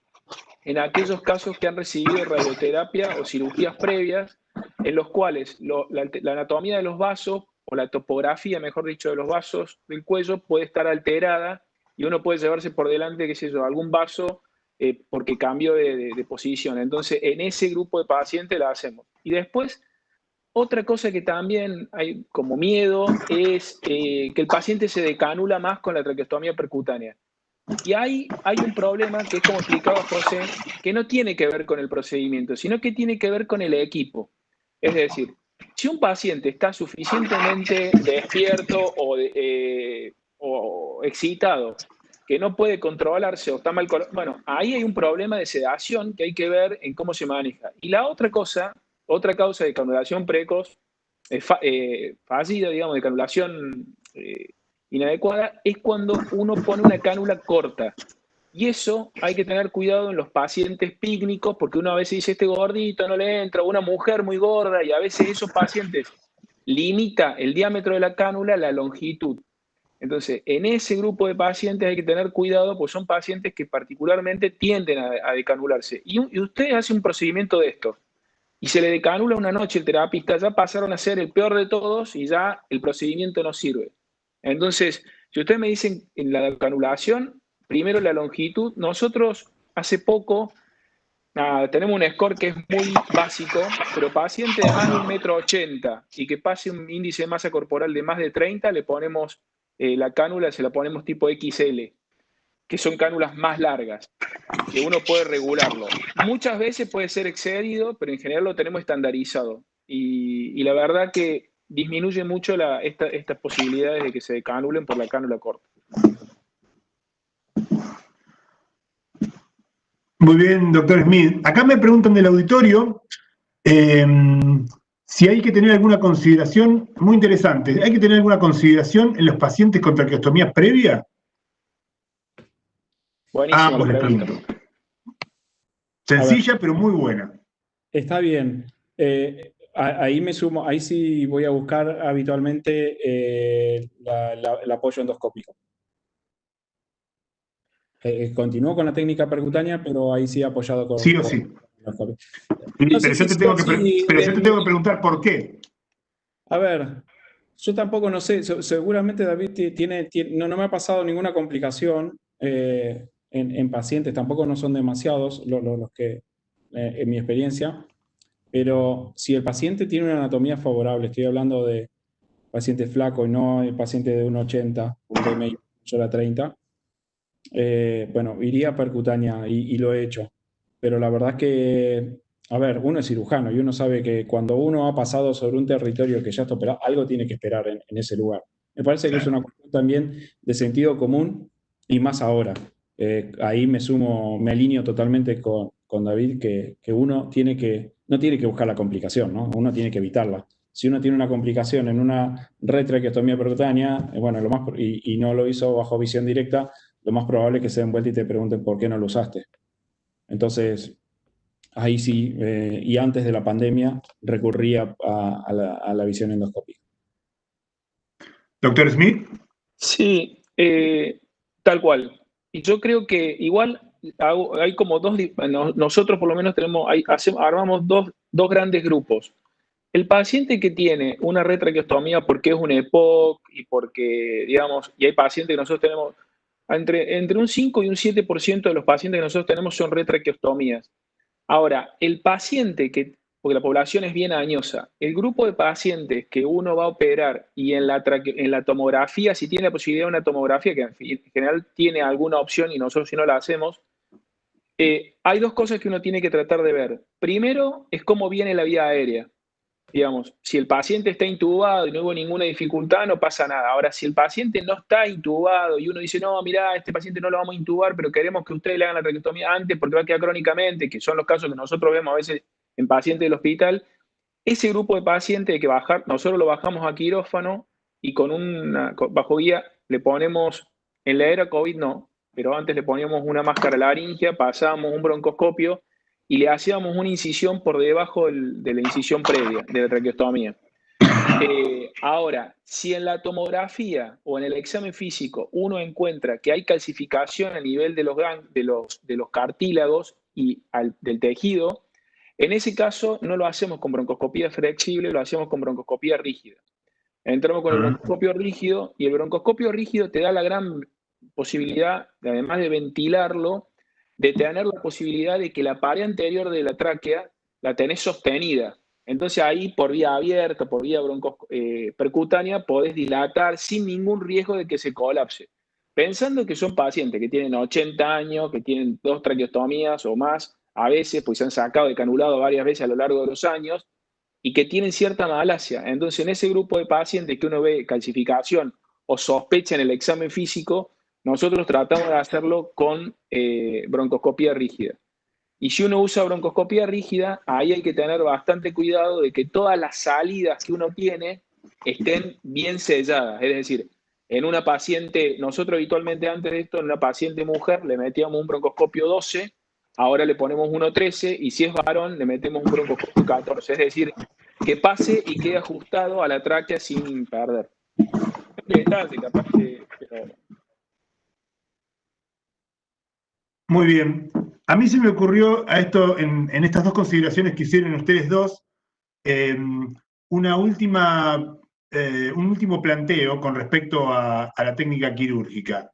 en aquellos casos que han recibido radioterapia o cirugías previas, en los cuales la anatomía de los vasos, o la topografía, mejor dicho, de los vasos del cuello puede estar alterada y uno puede llevarse por delante, qué sé yo, algún vaso porque cambió de posición. Entonces, en ese grupo de pacientes la hacemos. Y después, otra cosa que también hay como miedo es que el paciente se decanula más con la traqueostomía percutánea. Y hay un problema que es, como explicaba José, que no tiene que ver con el procedimiento, sino que tiene que ver con el equipo. Es decir, si un paciente está suficientemente despierto o excitado, que no puede controlarse o está mal... Bueno, ahí hay un problema de sedación que hay que ver en cómo se maneja. Y la otra cosa, otra causa de canulación precoz, fallida, digamos, de canulación inadecuada, es cuando uno pone una cánula corta. Y eso hay que tener cuidado en los pacientes pícnicos, porque uno a veces dice, este gordito no le entra, o una mujer muy gorda, y a veces esos pacientes limita el diámetro de la cánula a la longitud. Entonces, en ese grupo de pacientes hay que tener cuidado, porque son pacientes que particularmente tienden a decanularse. Y usted hace un procedimiento de esto, y se le decanula una noche el terapista, ya pasaron a ser el peor de todos y ya el procedimiento no sirve. Entonces, si ustedes me dicen en la decanulación, primero la longitud, nosotros hace poco tenemos un score que es muy básico, pero paciente de más de 1,80 m y que pase un índice de masa corporal de más de 30, le ponemos la cánula, se la ponemos tipo XL, que son cánulas más largas, que uno puede regularlo. Muchas veces puede ser excedido, pero en general lo tenemos estandarizado. Y la verdad que disminuye mucho estas posibilidades de que se decanulen por la cánula corta. Muy bien, doctor Smith. Acá me preguntan del auditorio si hay que tener alguna consideración, muy interesante, ¿hay que tener alguna consideración en los pacientes con traqueostomía previa? Buenísima la pregunta. Sencilla, pero muy buena. Está bien. Ahí me sumo, ahí sí voy a buscar habitualmente el apoyo endoscópico. Continúo con la técnica percutánea, pero ahí sí apoyado con... Sí o sí. No pero yo te tengo que preguntar por qué. A ver, yo tampoco no sé, seguramente David no me ha pasado ninguna complicación en pacientes, tampoco no son demasiados los que, en mi experiencia, pero si el paciente tiene una anatomía favorable, estoy hablando de paciente flaco y no el paciente de 1,80, un BMI mayor a 30, bueno, iría percutánea y lo he hecho. Pero la verdad es que, a ver, uno es cirujano y uno sabe que cuando uno ha pasado sobre un territorio que ya está operado, algo tiene que esperar en ese lugar. Me parece que es una cuestión también de sentido común y más ahora. Ahí me alineo totalmente con David, que uno no tiene que buscar la complicación, ¿no? Uno tiene que evitarla. Si uno tiene una complicación en una retraqueostomía percutánea, bueno, y no lo hizo bajo visión directa, lo más probable es que se den vuelta y te pregunten por qué no lo usaste. Entonces, ahí sí, y antes de la pandemia, recurría a la visión endoscópica. ¿Doctor Smith? Sí, tal cual. Y yo creo que igual hay como dos, nosotros por lo menos armamos dos grandes grupos. El paciente que tiene una retraqueostomía porque es un EPOC y porque, digamos, y hay pacientes que nosotros tenemos, entre un 5 y un 7% de los pacientes que nosotros tenemos son retraqueostomías. Ahora, el paciente que porque la población es bien añosa. El grupo de pacientes que uno va a operar y en la tomografía, si tiene la posibilidad de una tomografía, que en general tiene alguna opción y nosotros si no la hacemos, hay dos cosas que uno tiene que tratar de ver. Primero es cómo viene la vía aérea. Digamos, si el paciente está intubado y no hubo ninguna dificultad, no pasa nada. Ahora, si el paciente no está intubado y uno dice, no, mirá, este paciente no lo vamos a intubar, pero queremos que ustedes le hagan la traqueostomía antes porque va a quedar crónicamente, que son los casos que nosotros vemos a veces en pacientes del hospital, ese grupo de pacientes hay que bajar, nosotros lo bajamos a quirófano y bajo guía le ponemos, en la era COVID no, pero antes le poníamos una máscara laringia, pasábamos un broncoscopio y le hacíamos una incisión por debajo de la incisión previa de la traqueostomía. Ahora, si en la tomografía o en el examen físico uno encuentra que hay calcificación a nivel de los cartílagos y del tejido, en ese caso no lo hacemos con broncoscopía flexible, lo hacemos con broncoscopía rígida. Entramos con el broncoscopio rígido y el broncoscopio rígido te da la gran posibilidad, además de ventilarlo, de tener la posibilidad de que la pared anterior de la tráquea la tenés sostenida. Entonces ahí por vía abierta, por vía percutánea, podés dilatar sin ningún riesgo de que se colapse. Pensando que son pacientes que tienen 80 años, que tienen 2 traqueostomías o más, a veces, pues se han sacado de canulado varias veces a lo largo de los años, y que tienen cierta malasia. Entonces, en ese grupo de pacientes que uno ve calcificación o sospecha en el examen físico, nosotros tratamos de hacerlo con broncoscopía rígida. Y si uno usa broncoscopía rígida, ahí hay que tener bastante cuidado de que todas las salidas que uno tiene estén bien selladas. Es decir, en una paciente, nosotros habitualmente antes de esto, en una paciente mujer le metíamos un broncoscopio 12, ahora le ponemos 1.13 y si es varón le metemos un broncoscopio 14. Es decir, que pase y quede ajustado a la tráquea sin perder. Muy bien. A mí se me ocurrió a esto, en estas dos consideraciones que hicieron ustedes dos, un último planteo con respecto a la técnica quirúrgica.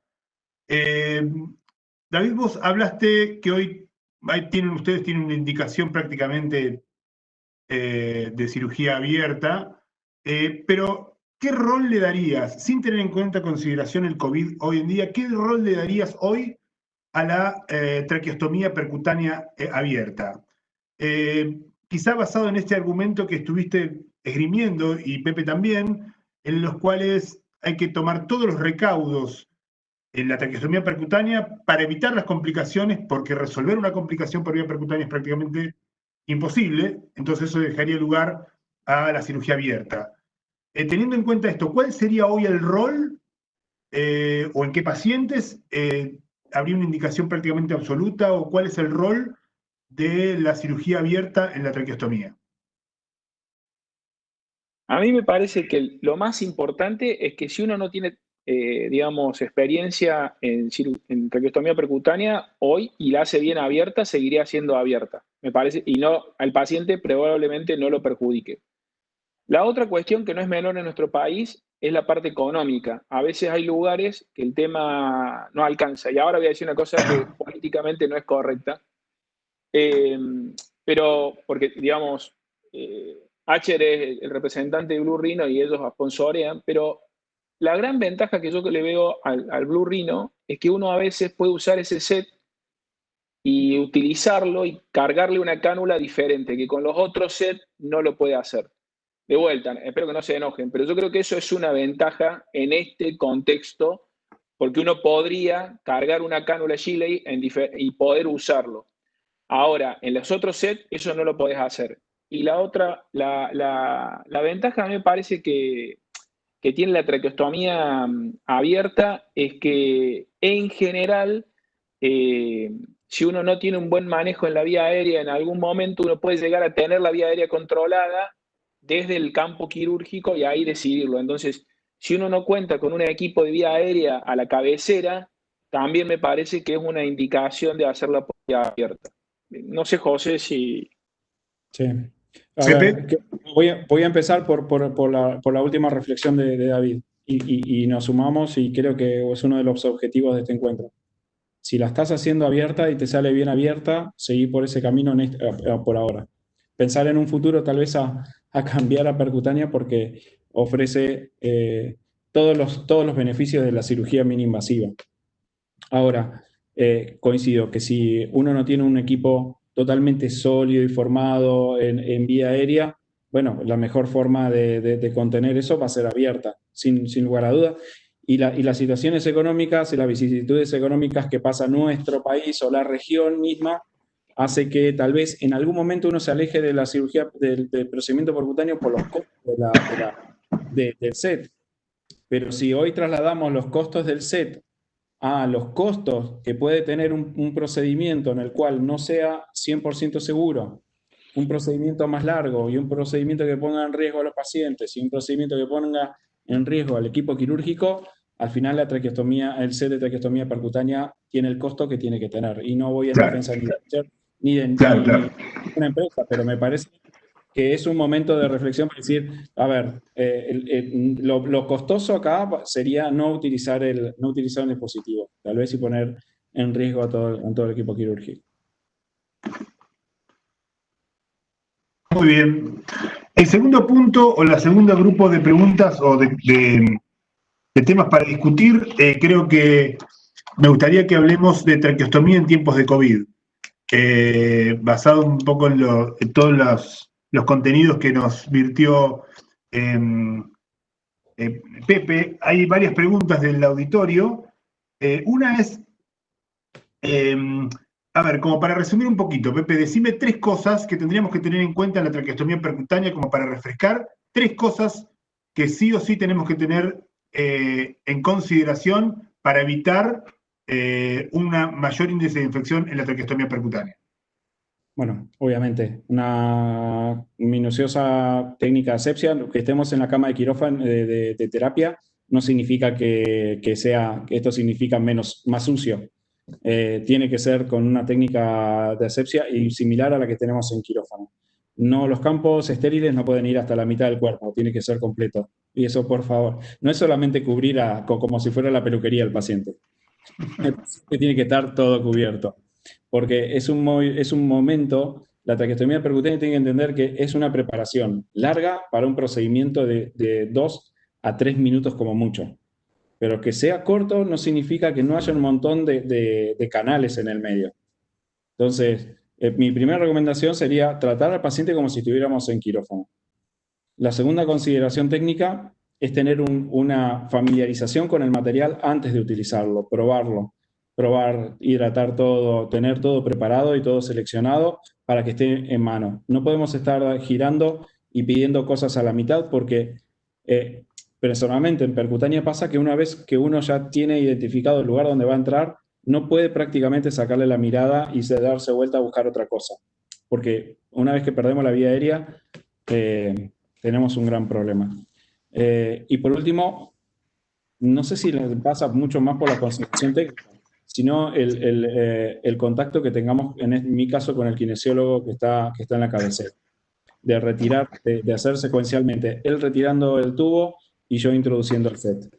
David, vos hablaste que hoy ustedes tienen una indicación prácticamente de cirugía abierta, pero ¿qué rol le darías, sin tener en cuenta consideración el COVID hoy en día, qué rol le darías hoy a la traqueostomía percutánea abierta? Quizá basado en este argumento que estuviste esgrimiendo, y Pepe también, en los cuales hay que tomar todos los recaudos en la traqueostomía percutánea para evitar las complicaciones, porque resolver una complicación por vía percutánea es prácticamente imposible, entonces eso dejaría lugar a la cirugía abierta. Teniendo en cuenta esto, ¿cuál sería hoy el rol o en qué pacientes habría una indicación prácticamente absoluta, o cuál es el rol de la cirugía abierta en la traqueostomía? A mí me parece que lo más importante es que si uno no tiene, digamos, experiencia en traqueostomía percutánea hoy y la hace bien abierta, seguiría siendo abierta, me parece, y no, al paciente probablemente no lo perjudique. La otra cuestión que no es menor en nuestro país es la parte económica. A veces hay lugares que el tema no alcanza. Y ahora voy a decir una cosa que políticamente no es correcta. Pero porque, digamos, Acher es el representante de Blue Rhino y ellos sponsorean, pero la gran ventaja que yo le veo al Blue Rhino es que uno a veces puede usar ese set y utilizarlo y cargarle una cánula diferente, que con los otros sets no lo puede hacer. De vuelta, espero que no se enojen, pero yo creo que eso es una ventaja en este contexto, porque uno podría cargar una cánula Gilley y poder usarlo. Ahora, en los otros sets, eso no lo podés hacer. Y la otra, la ventaja a mí me parece que tiene la traqueostomía abierta es que en general, si uno no tiene un buen manejo en la vía aérea, en algún momento uno puede llegar a tener la vía aérea controlada desde el campo quirúrgico y ahí decidirlo. Entonces, si uno no cuenta con un equipo de vía aérea a la cabecera, también me parece que es una indicación de hacer la vía abierta. No sé, José, si... Sí. A ver, voy a empezar por la última reflexión de David y nos sumamos, y creo que es uno de los objetivos de este encuentro. Si la estás haciendo abierta y te sale bien abierta, seguí por ese camino por ahora. pensar en un futuro tal vez a cambiar a percutánea porque ofrece todos los beneficios de la cirugía mini-invasiva. Ahora, coincido que si uno no tiene un equipo totalmente sólido y formado en vía aérea, bueno, la mejor forma de contener eso va a ser abierta, sin lugar a dudas. Y las situaciones económicas y las vicisitudes económicas que pasa nuestro país o la región misma hace que tal vez en algún momento uno se aleje de la cirugía, del procedimiento percutáneo por los costos del set. Pero si hoy trasladamos los costos del set a los costos que puede tener un procedimiento en el cual no sea 100% seguro, un procedimiento más largo y un procedimiento que ponga en riesgo a los pacientes y un procedimiento que ponga en riesgo al equipo quirúrgico, al final la traqueostomía, el set de traqueostomía percutánea tiene el costo que tiene que tener. Y no voy en defensa ni de una empresa, pero me parece que es un momento de reflexión para decir, a ver, lo costoso acá sería no utilizar un dispositivo, tal vez y poner en riesgo a todo el equipo quirúrgico. Muy bien. El segundo punto, o el segundo grupo de preguntas o de temas para discutir, creo que me gustaría que hablemos de traqueostomía en tiempos de COVID, basado un poco en todos los contenidos que nos virtió Pepe. Hay varias preguntas del auditorio. Una es, a ver, como para resumir un poquito, Pepe, decime 3 cosas que tendríamos que tener en cuenta en la traqueostomía percutánea, como para refrescar, 3 cosas que sí o sí tenemos que tener en consideración para evitar un mayor índice de infección en la traqueostomía percutánea. Bueno, obviamente, una minuciosa técnica de asepsia, que estemos en la cama de quirófano de terapia, no significa que esto significa más sucio. Tiene que ser con una técnica de asepsia y similar a la que tenemos en quirófano. No, los campos estériles no pueden ir hasta la mitad del cuerpo, tiene que ser completo. Y eso, por favor, no es solamente cubrir como si fuera la peluquería del paciente. El paciente tiene que estar todo cubierto. Porque es un momento, la traqueostomía percutánea tiene que entender que es una preparación larga para un procedimiento de 2 a 3 minutos como mucho. Pero que sea corto no significa que no haya un montón de canales en el medio. Entonces, mi primera recomendación sería tratar al paciente como si estuviéramos en quirófano. La segunda consideración técnica es tener una familiarización con el material antes de utilizarlo, probar, hidratar todo, tener todo preparado y todo seleccionado para que esté en mano. No podemos estar girando y pidiendo cosas a la mitad porque personalmente en percutánea pasa que una vez que uno ya tiene identificado el lugar donde va a entrar, no puede prácticamente sacarle la mirada y darse vuelta a buscar otra cosa. Porque una vez que perdemos la vía aérea, tenemos un gran problema. Y por último, no sé si les pasa mucho más por la consideración técnica, sino el contacto que tengamos, en mi caso, con el kinesiólogo que está en la cabecera. De retirar, de hacer secuencialmente, él retirando el tubo y yo introduciendo el set.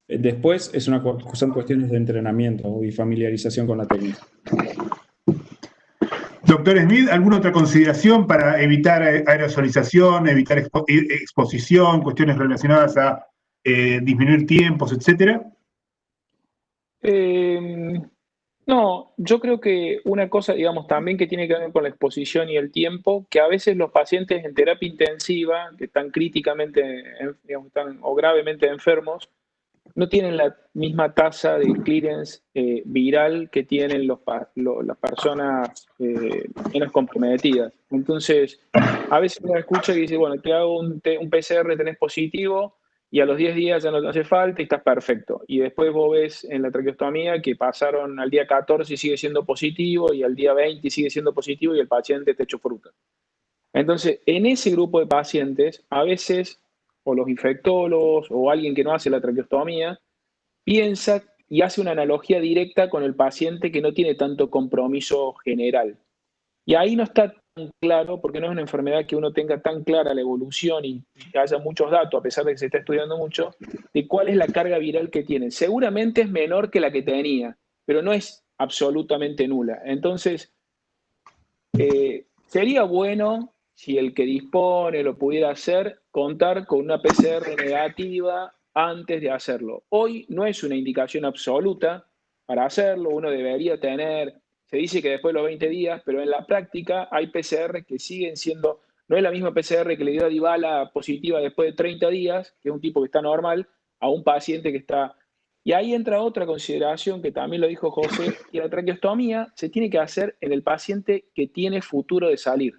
Después son cuestiones de entrenamiento y familiarización con la técnica. Doctor Smith, ¿alguna otra consideración para evitar aerosolización, evitar exposición, cuestiones relacionadas a disminuir tiempos, etcétera? No, yo creo que una cosa, digamos, también que tiene que ver con la exposición y el tiempo, que a veces los pacientes en terapia intensiva, que están críticamente, digamos, o gravemente enfermos, no tienen la misma tasa de clearance viral que tienen las personas menos comprometidas. Entonces, a veces uno escucha y dice, bueno, te hago un PCR, tenés positivo, y a los 10 días ya no te hace falta y estás perfecto. Y después vos ves en la traqueostomía que pasaron al día 14 y sigue siendo positivo, y al día 20 sigue siendo positivo, y el paciente está hecho fruta. Entonces, en ese grupo de pacientes, a veces, o los infectólogos, o alguien que no hace la traqueostomía, piensa y hace una analogía directa con el paciente que no tiene tanto compromiso general. Y ahí no está tan claro, porque no es una enfermedad que uno tenga tan clara la evolución y que haya muchos datos, a pesar de que se está estudiando mucho, de cuál es la carga viral que tiene. Seguramente es menor que la que tenía, pero no es absolutamente nula. Entonces, sería bueno, si el que dispone lo pudiera hacer, contar con una PCR negativa antes de hacerlo. Hoy no es una indicación absoluta para hacerlo, uno debería tener, se dice que después de los 20 días, pero en la práctica hay PCR que siguen siendo, no es la misma PCR que le dio a Dybala positiva después de 30 días, que es un tipo que está normal, a un paciente que está... Y ahí entra otra consideración que también lo dijo José, que la traqueostomía se tiene que hacer en el paciente que tiene futuro de salir.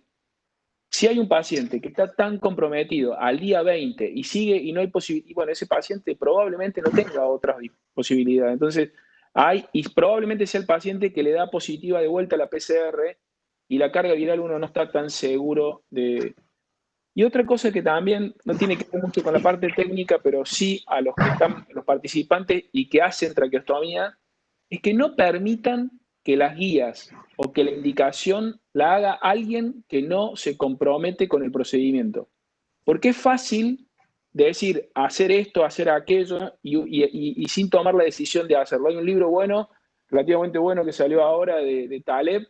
Si hay un paciente que está tan comprometido al día 20 y sigue y no hay posibilidad, bueno, ese paciente probablemente no tenga otras posibilidades. Entonces, y probablemente sea el paciente que le da positiva de vuelta a la PCR y la carga viral uno no está tan seguro de... Y otra cosa que también no tiene que ver mucho con la parte técnica, pero sí a los que están, los participantes y que hacen traqueostomía, es que no permitan que las guías o que la indicación la haga alguien que no se compromete con el procedimiento. Porque es fácil de decir, hacer esto, hacer aquello, y sin tomar la decisión de hacerlo. Hay un libro bueno, relativamente bueno, que salió ahora de Taleb,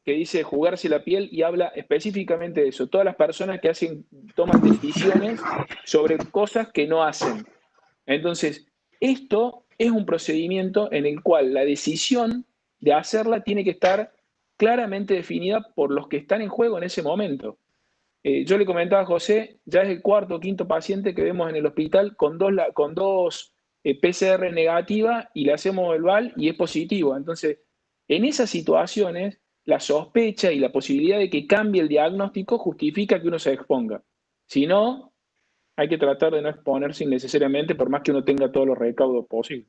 que dice jugarse la piel y habla específicamente de eso. Todas las personas que toman decisiones sobre cosas que no hacen. Entonces, esto es un procedimiento en el cual la decisión de hacerla tiene que estar claramente definida por los que están en juego en ese momento. Yo le comentaba a José, ya es el cuarto o quinto paciente que vemos en el hospital con dos PCR negativa y le hacemos el VAL y es positivo. Entonces, en esas situaciones, la sospecha y la posibilidad de que cambie el diagnóstico justifica que uno se exponga. Si no, hay que tratar de no exponerse innecesariamente, por más que uno tenga todos los recaudos posibles.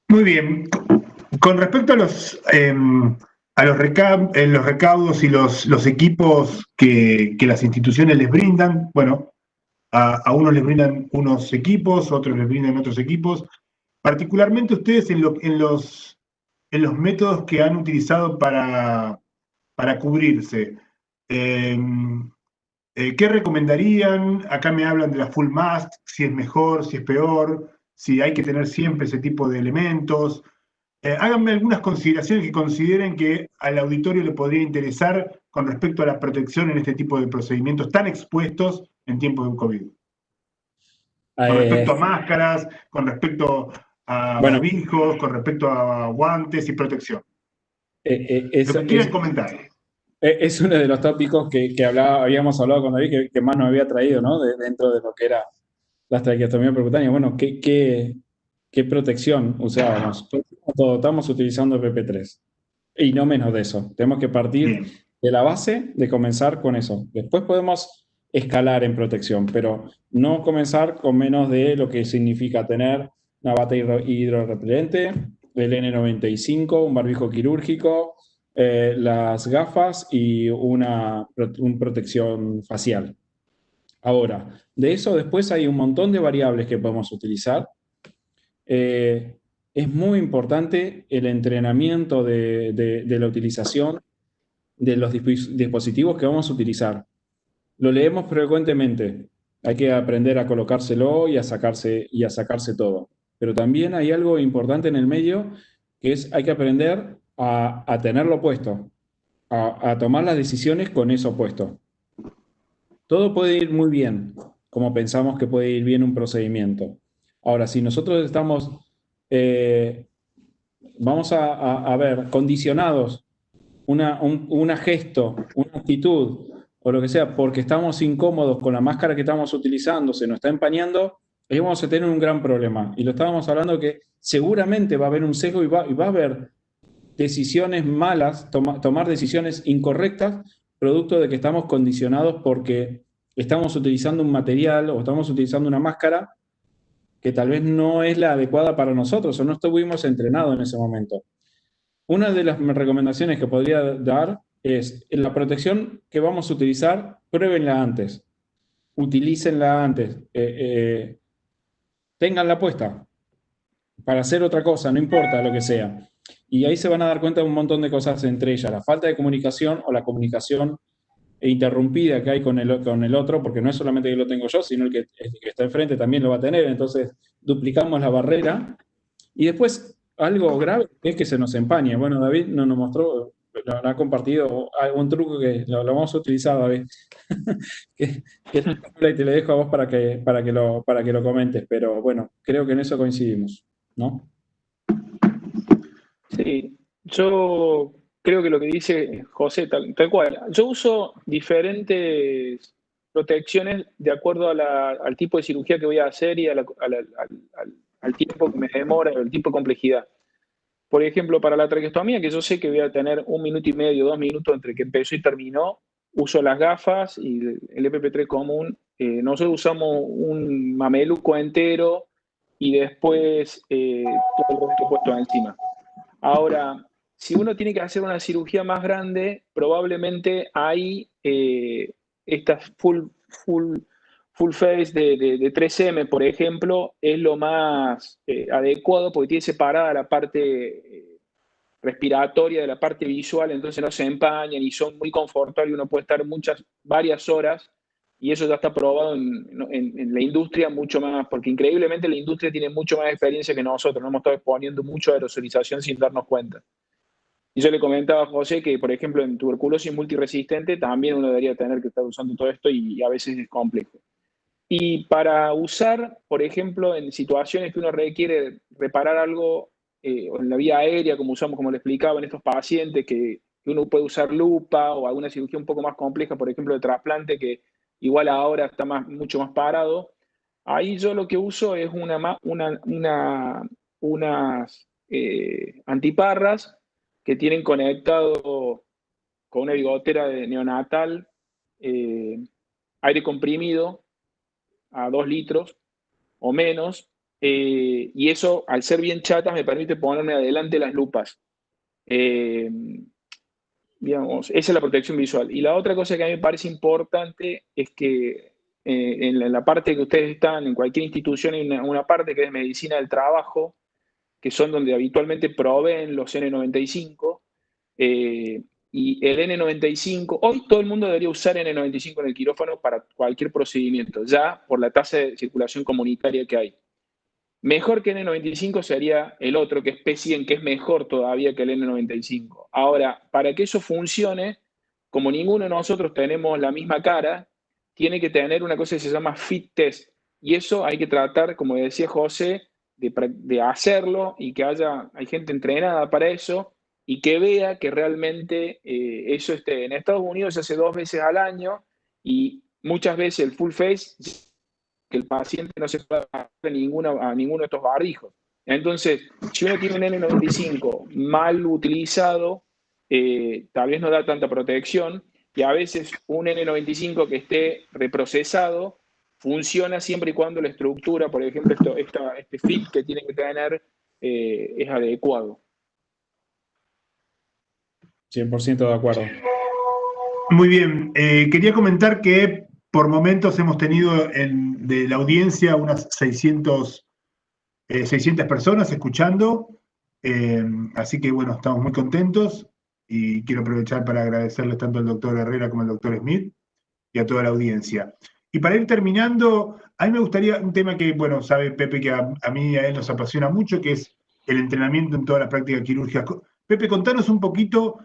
Muy bien. Con respecto a los recaudos y los equipos que las instituciones les brindan, bueno, a unos les brindan unos equipos, a otros les brindan otros equipos. Particularmente ustedes en los métodos que han utilizado para cubrirse, ¿qué recomendarían? Acá me hablan de la full mask, si es mejor, si es peor, si hay que tener siempre ese tipo de elementos. Háganme algunas consideraciones que consideren que al auditorio le podría interesar con respecto a la protección en este tipo de procedimientos tan expuestos en tiempos de COVID. Con respecto a máscaras, con respecto a barbijos, con respecto a guantes y protección. Lo que quieran comentar. Es uno de los tópicos que habíamos hablado con David, que más nos había traído, ¿no? Dentro de lo que era la traqueostomía percutánea. Bueno, ¿qué protección usábamos? Todos estamos utilizando PP3. Y no menos de eso. Tenemos que partir de la base de comenzar con eso. Después podemos escalar en protección, pero no comenzar con menos de lo que significa tener una bata hidrorrepelente, el N95, un barbijo quirúrgico, las gafas y una protección facial. Ahora, de eso después hay un montón de variables que podemos utilizar. Es muy importante el entrenamiento de la utilización de los dispositivos que vamos a utilizar. Lo leemos frecuentemente. Hay que aprender a colocárselo y a sacarse todo. Pero también hay algo importante en el medio, que es hay que aprender a tenerlo puesto, a tomar las decisiones con eso puesto. Todo puede ir muy bien, como pensamos que puede ir bien un procedimiento. Ahora, si nosotros estamos, vamos a ver, condicionados, una gesto, una actitud, o lo que sea, porque estamos incómodos con la máscara que estamos utilizando, se nos está empañando, ahí vamos a tener un gran problema. Y lo estábamos hablando que seguramente va a haber un sesgo y va a haber decisiones malas, tomar decisiones incorrectas, producto de que estamos condicionados porque estamos utilizando un material o estamos utilizando una máscara que tal vez no es la adecuada para nosotros o no estuvimos entrenados en ese momento. Una de las recomendaciones que podría dar es la protección que vamos a utilizar, pruébenla antes, utilícenla antes, ténganla puesta para hacer otra cosa, no importa lo que sea. Y ahí se van a dar cuenta de un montón de cosas, entre ellas la falta de comunicación o la comunicación interrumpida que hay con el otro, porque no es solamente que lo tengo yo, sino el que está enfrente también lo va a tener, entonces duplicamos la barrera. Y después, algo grave es que se nos empaña. Bueno, David nos mostró lo ha compartido algún truco que lo vamos a utilizar, David. que te lo dejo a vos para que lo comentes, pero bueno, creo que en eso coincidimos, ¿no? Sí, yo creo que lo que dice José, tal cual. Yo uso diferentes protecciones de acuerdo al tipo de cirugía que voy a hacer y al tiempo que me demora, el tipo de complejidad. Por ejemplo, para la traqueostomía, que yo sé que voy a tener 1 minuto y medio, 2 minutos entre que empezó y terminó, uso las gafas y el FP3 común. Nosotros usamos un mameluco entero y después todo el resto puesto encima. Ahora, si uno tiene que hacer una cirugía más grande, probablemente hay estas full face de 3M, por ejemplo, es lo más adecuado porque tiene separada la parte respiratoria de la parte visual, entonces no se empañan y son muy confortables y uno puede estar varias horas y eso ya está probado en la industria mucho más, porque increíblemente la industria tiene mucho más experiencia que nosotros, nos hemos estado exponiendo mucho a aerosolización sin darnos cuenta. Y yo le comentaba a José que, por ejemplo, en tuberculosis multiresistente también uno debería tener que estar usando todo esto y a veces es complejo. Y para usar, por ejemplo, en situaciones que uno requiere reparar algo en la vía aérea, como usamos, como le explicaba, en estos pacientes, que uno puede usar lupa o alguna cirugía un poco más compleja, por ejemplo, de trasplante, que igual ahora está mucho más parado. Ahí yo lo que uso es unas antiparras que tienen conectado con una bigotera de neonatal, aire comprimido a 2 litros o menos, y eso, al ser bien chatas, me permite ponerme adelante las lupas. Digamos, esa es la protección visual. Y la otra cosa que a mí me parece importante es que en la parte que ustedes están, en cualquier institución, hay una parte que es medicina del trabajo, que son donde habitualmente proveen los N95. Y el N95, hoy todo el mundo debería usar N95 en el quirófano para cualquier procedimiento, ya por la tasa de circulación comunitaria que hay. Mejor que N95 sería el otro, que es P100, que es mejor todavía que el N95. Ahora, para que eso funcione, como ninguno de nosotros tenemos la misma cara, tiene que tener una cosa que se llama fit test. Y eso hay que tratar, como decía José, de hacerlo y que hay gente entrenada para eso y que vea que realmente eso esté. En Estados Unidos se hace 2 veces al año y muchas veces el full face, que el paciente no se pueda a ninguno de estos barbijos. Entonces, si uno tiene un N95 mal utilizado, tal vez no da tanta protección y a veces un N95 que esté reprocesado funciona siempre y cuando la estructura, por ejemplo, este fit que tiene que tener es adecuado. 100% de acuerdo. Muy bien. Quería comentar que por momentos hemos tenido de la audiencia unas 600 personas escuchando. Así que bueno, estamos muy contentos y quiero aprovechar para agradecerles tanto al doctor Herrera como al doctor Smith y a toda la audiencia. Y para ir terminando, a mí me gustaría un tema que, bueno, sabe Pepe que a mí y a él nos apasiona mucho, que es el entrenamiento en toda la práctica quirúrgica. Pepe, contanos un poquito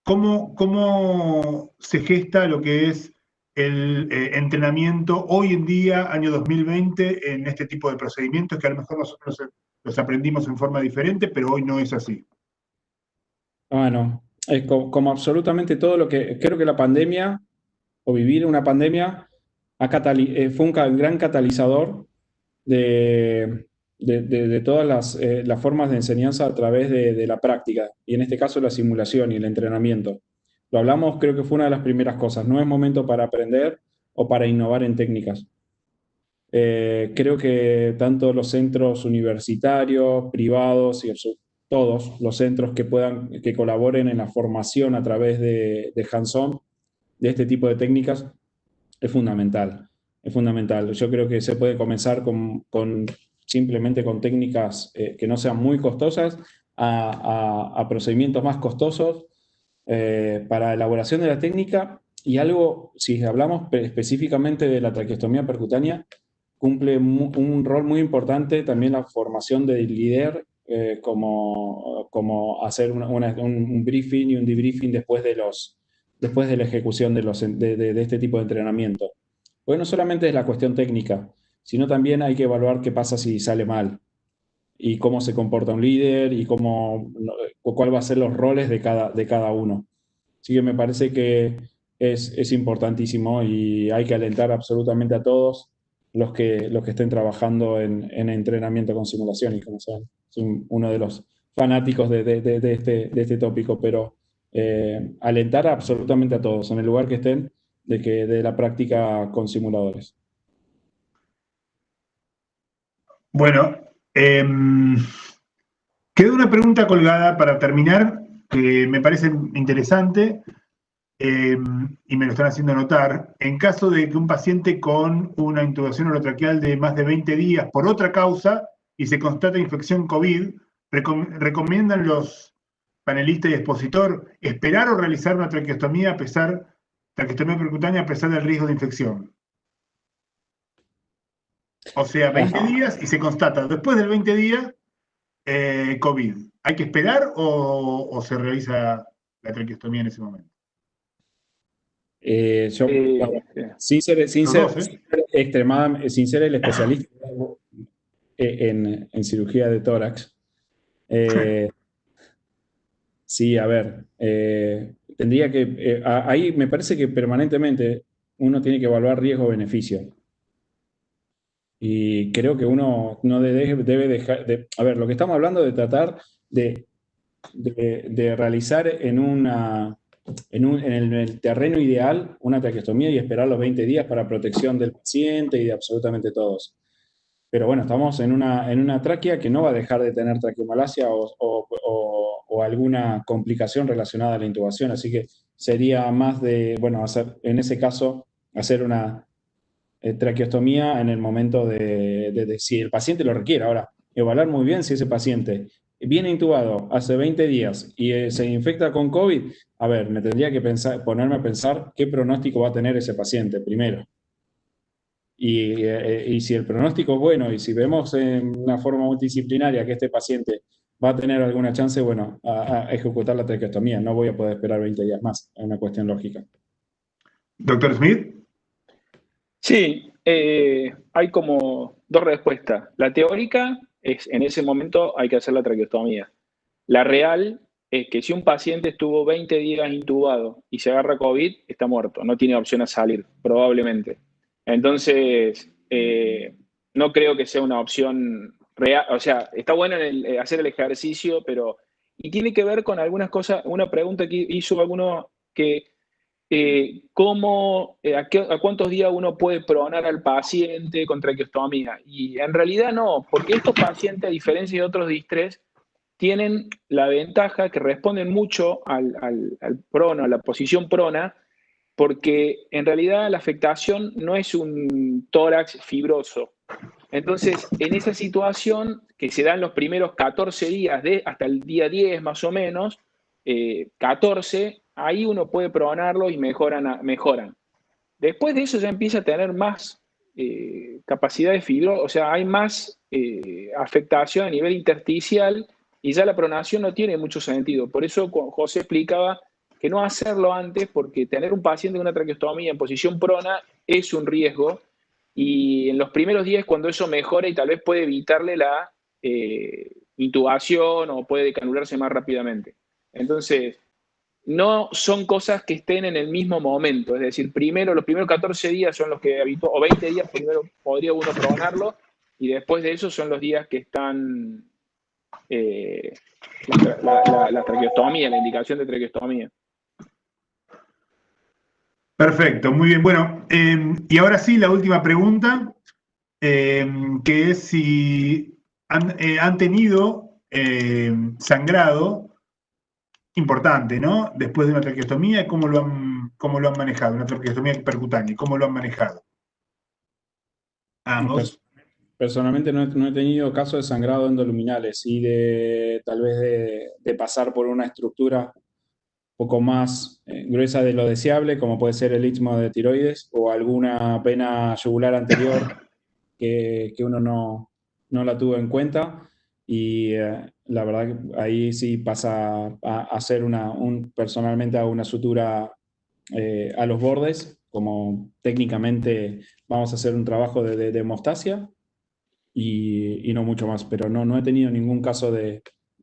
cómo se gesta lo que es el entrenamiento hoy en día, año 2020, en este tipo de procedimientos que a lo mejor nosotros los aprendimos en forma diferente, pero hoy no es así. Bueno, como absolutamente todo lo que creo que la pandemia o vivir una pandemia fue un gran catalizador de todas las formas de enseñanza a través de la práctica, y en este caso la simulación y el entrenamiento. Lo hablamos, creo que fue una de las primeras cosas. No es momento para aprender o para innovar en técnicas. Creo que tanto los centros universitarios, privados y todos los centros que colaboren en la formación a través de hands-on de este tipo de técnicas es fundamental. Es fundamental. Yo creo que se puede comenzar simplemente con técnicas que no sean muy costosas a procedimientos más costosos para elaboración de la técnica. Y algo, si hablamos específicamente de la traqueostomía percutánea, cumple un rol muy importante también la formación del líder como hacer un briefing y un debriefing después de la ejecución de este tipo de entrenamiento. Porque no solamente es la cuestión técnica, sino también hay que evaluar qué pasa si sale mal y cómo se comporta un líder y cuál va a ser los roles de cada uno. Así que me parece que es importantísimo y hay que alentar absolutamente a todos los que estén trabajando en entrenamiento con simulación. Y como saben, soy uno de los fanáticos de este tópico, pero alentar absolutamente a todos, en el lugar que estén, de la práctica con simuladores. Bueno, quedó una pregunta colgada para terminar que me parece interesante y me lo están haciendo notar. En caso de que un paciente con una intubación orotraqueal de más de 20 días por otra causa y se constata infección COVID, ¿recomiendan los panelistas y expositor esperar o realizar una traqueostomía percutánea a pesar del riesgo de infección? O sea, 20 días y se constata después del 20 días COVID. ¿Hay que esperar o se realiza la traqueostomía en ese momento? Sin ser el especialista en cirugía de tórax, sí, a ver, tendría que, ahí me parece que permanentemente uno tiene que evaluar riesgo-beneficio. Y creo que uno no debe dejar, a ver, lo que estamos hablando de tratar de realizar en el terreno ideal una traqueostomía y esperar los 20 días para protección del paciente y de absolutamente todos. Pero bueno, estamos en una tráquea que no va a dejar de tener traqueomalacia o alguna complicación relacionada a la intubación, así que sería más de, bueno, en ese caso, hacer una traqueostomía en el momento de si el paciente lo requiere. Ahora, evaluar muy bien si ese paciente viene intubado hace 20 días y se infecta con COVID, a ver, me tendría que ponerme a pensar qué pronóstico va a tener ese paciente primero. Y si el pronóstico es bueno y si vemos en una forma multidisciplinaria que este paciente va a tener alguna chance, bueno, a ejecutar la traqueostomía. No voy a poder esperar 20 días más. Es una cuestión lógica. Doctor Smith. Sí, hay como dos respuestas. La teórica es, en ese momento hay que hacer la traqueostomía. La real es que si un paciente estuvo 20 días intubado y se agarra COVID, está muerto, no tiene opción a salir, probablemente. Entonces, no creo que sea una opción real. O sea, está bueno hacer el ejercicio, pero... Y tiene que ver con algunas cosas, una pregunta que hizo alguno que... ¿A cuántos días uno puede pronar al paciente con traqueostomía? Y en realidad no, porque estos pacientes, a diferencia de otros distrés, tienen la ventaja que responden mucho al prono, a la posición prona, porque en realidad la afectación no es un tórax fibroso. Entonces, en esa situación que se da en los primeros 14 días, hasta el día 10 más o menos, 14, ahí uno puede pronarlo y mejoran. Después de eso ya empieza a tener más capacidad de fibro, o sea, hay más afectación a nivel intersticial y ya la pronación no tiene mucho sentido. Por eso José explicaba que no hacerlo antes, porque tener un paciente con una traqueostomía en posición prona es un riesgo, y en los primeros días cuando eso mejora y tal vez puede evitarle la intubación o puede decanularse más rápidamente. Entonces, no son cosas que estén en el mismo momento, es decir, los primeros 14 días son los que o 20 días primero podría uno pronarlo, y después de eso son los días que están la traqueostomía, la indicación de traqueostomía. Perfecto, muy bien. Bueno, y ahora sí, la última pregunta, que es si han tenido sangrado importante, ¿no? Después de una traqueostomía, ¿cómo lo han manejado? Una traqueostomía percutánea, ¿cómo lo han manejado? Ambos. Personalmente no he tenido casos de sangrado endoluminales y tal vez de pasar por una estructura un poco más gruesa de lo deseable, como puede ser el istmo de tiroides o alguna vena yugular anterior que uno no la tuvo en cuenta. Y la verdad que ahí sí pasa a hacer personalmente hago una sutura a los bordes, como técnicamente vamos a hacer un trabajo de hemostasia y no mucho más, pero no he tenido ningún caso de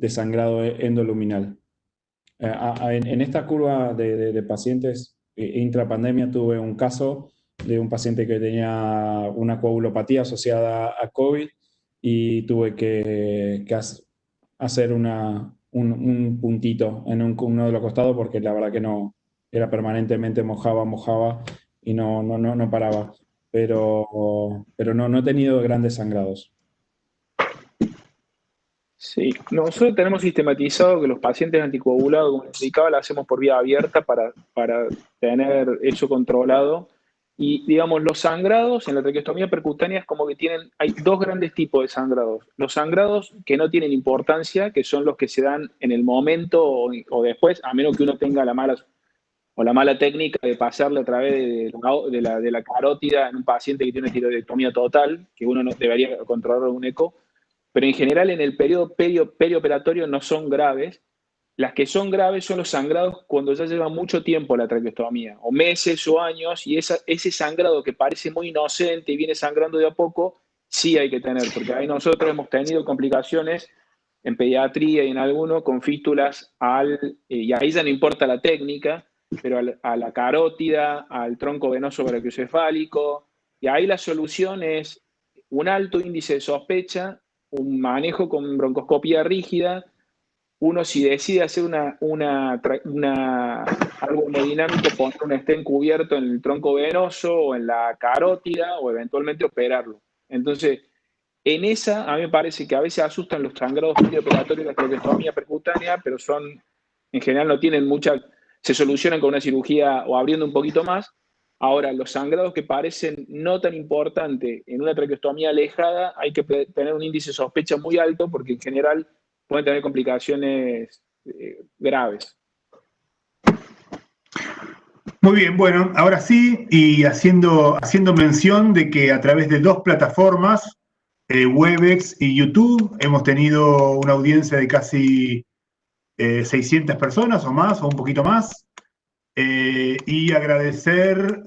sangrado endoluminal. En esta curva de pacientes intrapandemia tuve un caso de un paciente que tenía una coagulopatía asociada a COVID y tuve que hacer un puntito en uno de los costados porque la verdad que no, era permanentemente mojaba y no paraba. Pero no he tenido grandes sangrados. Sí, nosotros tenemos sistematizado que los pacientes anticoagulados, como les indicaba, lo hacemos por vía abierta para tener eso controlado. Y, digamos, los sangrados en la traqueostomía percutánea es como que hay dos grandes tipos de sangrados. Los sangrados que no tienen importancia, que son los que se dan en el momento o después, a menos que uno tenga la mala técnica de pasarle a través de la carótida en un paciente que tiene una tiroidectomía total, que uno no debería controlar un eco. Pero en general en el periodo perioperatorio no son graves. Las que son graves son los sangrados cuando ya lleva mucho tiempo la traqueostomía, o meses o años, y ese sangrado que parece muy inocente y viene sangrando de a poco, sí hay que tener, porque ahí nosotros hemos tenido complicaciones en pediatría y en algunos con fístulas, y ahí ya no importa la técnica, pero a la carótida, al tronco venoso brachiocefálico, y ahí la solución es un alto índice de sospecha, un manejo con broncoscopía rígida. Uno, si decide hacer algo hemodinámico, poner un stent cubierto en el tronco venoso o en la carótida o eventualmente operarlo. Entonces, en esa, a mí me parece que a veces asustan los sangrados perioperatorios de la traqueostomía percutánea, pero en general no tienen se solucionan con una cirugía o abriendo un poquito más. Ahora, los sangrados que parecen no tan importantes en una traqueostomía alejada, hay que tener un índice de sospecha muy alto porque en general pueden tener complicaciones graves. Muy bien, bueno, ahora sí, y haciendo mención de que a través de dos plataformas, Webex y YouTube, hemos tenido una audiencia de casi 600 personas o más, o un poquito más. Y agradecer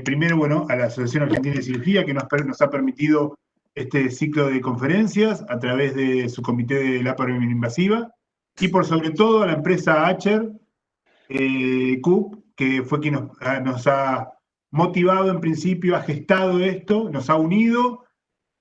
primero, bueno, a la Asociación Argentina de Cirugía que nos ha permitido este ciclo de conferencias a través de su comité de laparoinvasiva y por sobre todo a la empresa Acher Cook, que fue quien nos ha motivado en principio, ha gestado esto, nos ha unido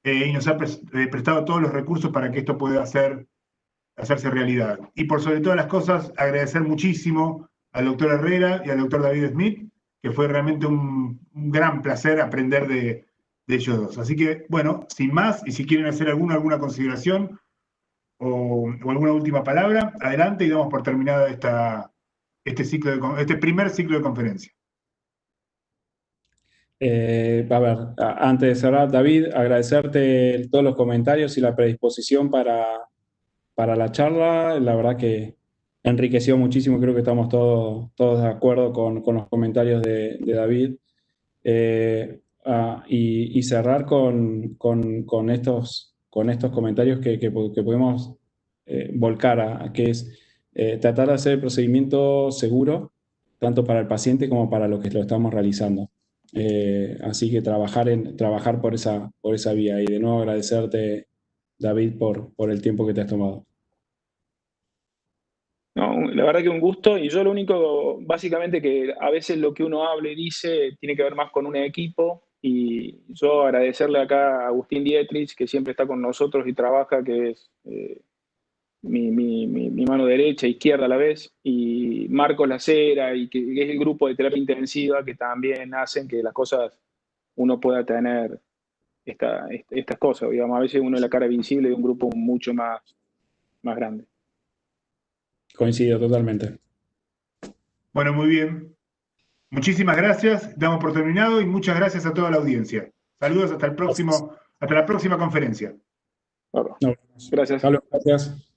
y nos ha prestado todos los recursos para que esto pueda hacerse realidad. Y por sobre todas las cosas, agradecer muchísimo al doctor Herrera y al doctor David Smith, que fue realmente un gran placer aprender de ellos dos. Así que, bueno, sin más, y si quieren hacer alguna consideración o alguna última palabra, adelante y damos por terminada este primer ciclo de conferencia. A ver, antes de cerrar, David, agradecerte todos los comentarios y la predisposición para la charla. La verdad que enriqueció muchísimo, creo que estamos todos de acuerdo con los comentarios de David. Y cerrar con estos comentarios que podemos volcar que es tratar de hacer el procedimiento seguro, tanto para el paciente como para los que lo estamos realizando. Así que trabajar por esa vía. Y de nuevo agradecerte, David, por el tiempo que te has tomado. No, la verdad que un gusto, y yo lo único, básicamente, que a veces lo que uno habla y dice tiene que ver más con un equipo, y yo agradecerle acá a Agustín Dietrich, que siempre está con nosotros y trabaja, que es mi mano derecha, izquierda a la vez, y Marcos Lacera, y que es el grupo de terapia intensiva, que también hacen que las cosas, uno pueda tener estas cosas, digamos, a veces uno es la cara visible de un grupo mucho más grande. Coincido totalmente. Bueno, muy bien. Muchísimas gracias, damos por terminado y muchas gracias a toda la audiencia. Saludos hasta la próxima conferencia. Gracias. Gracias.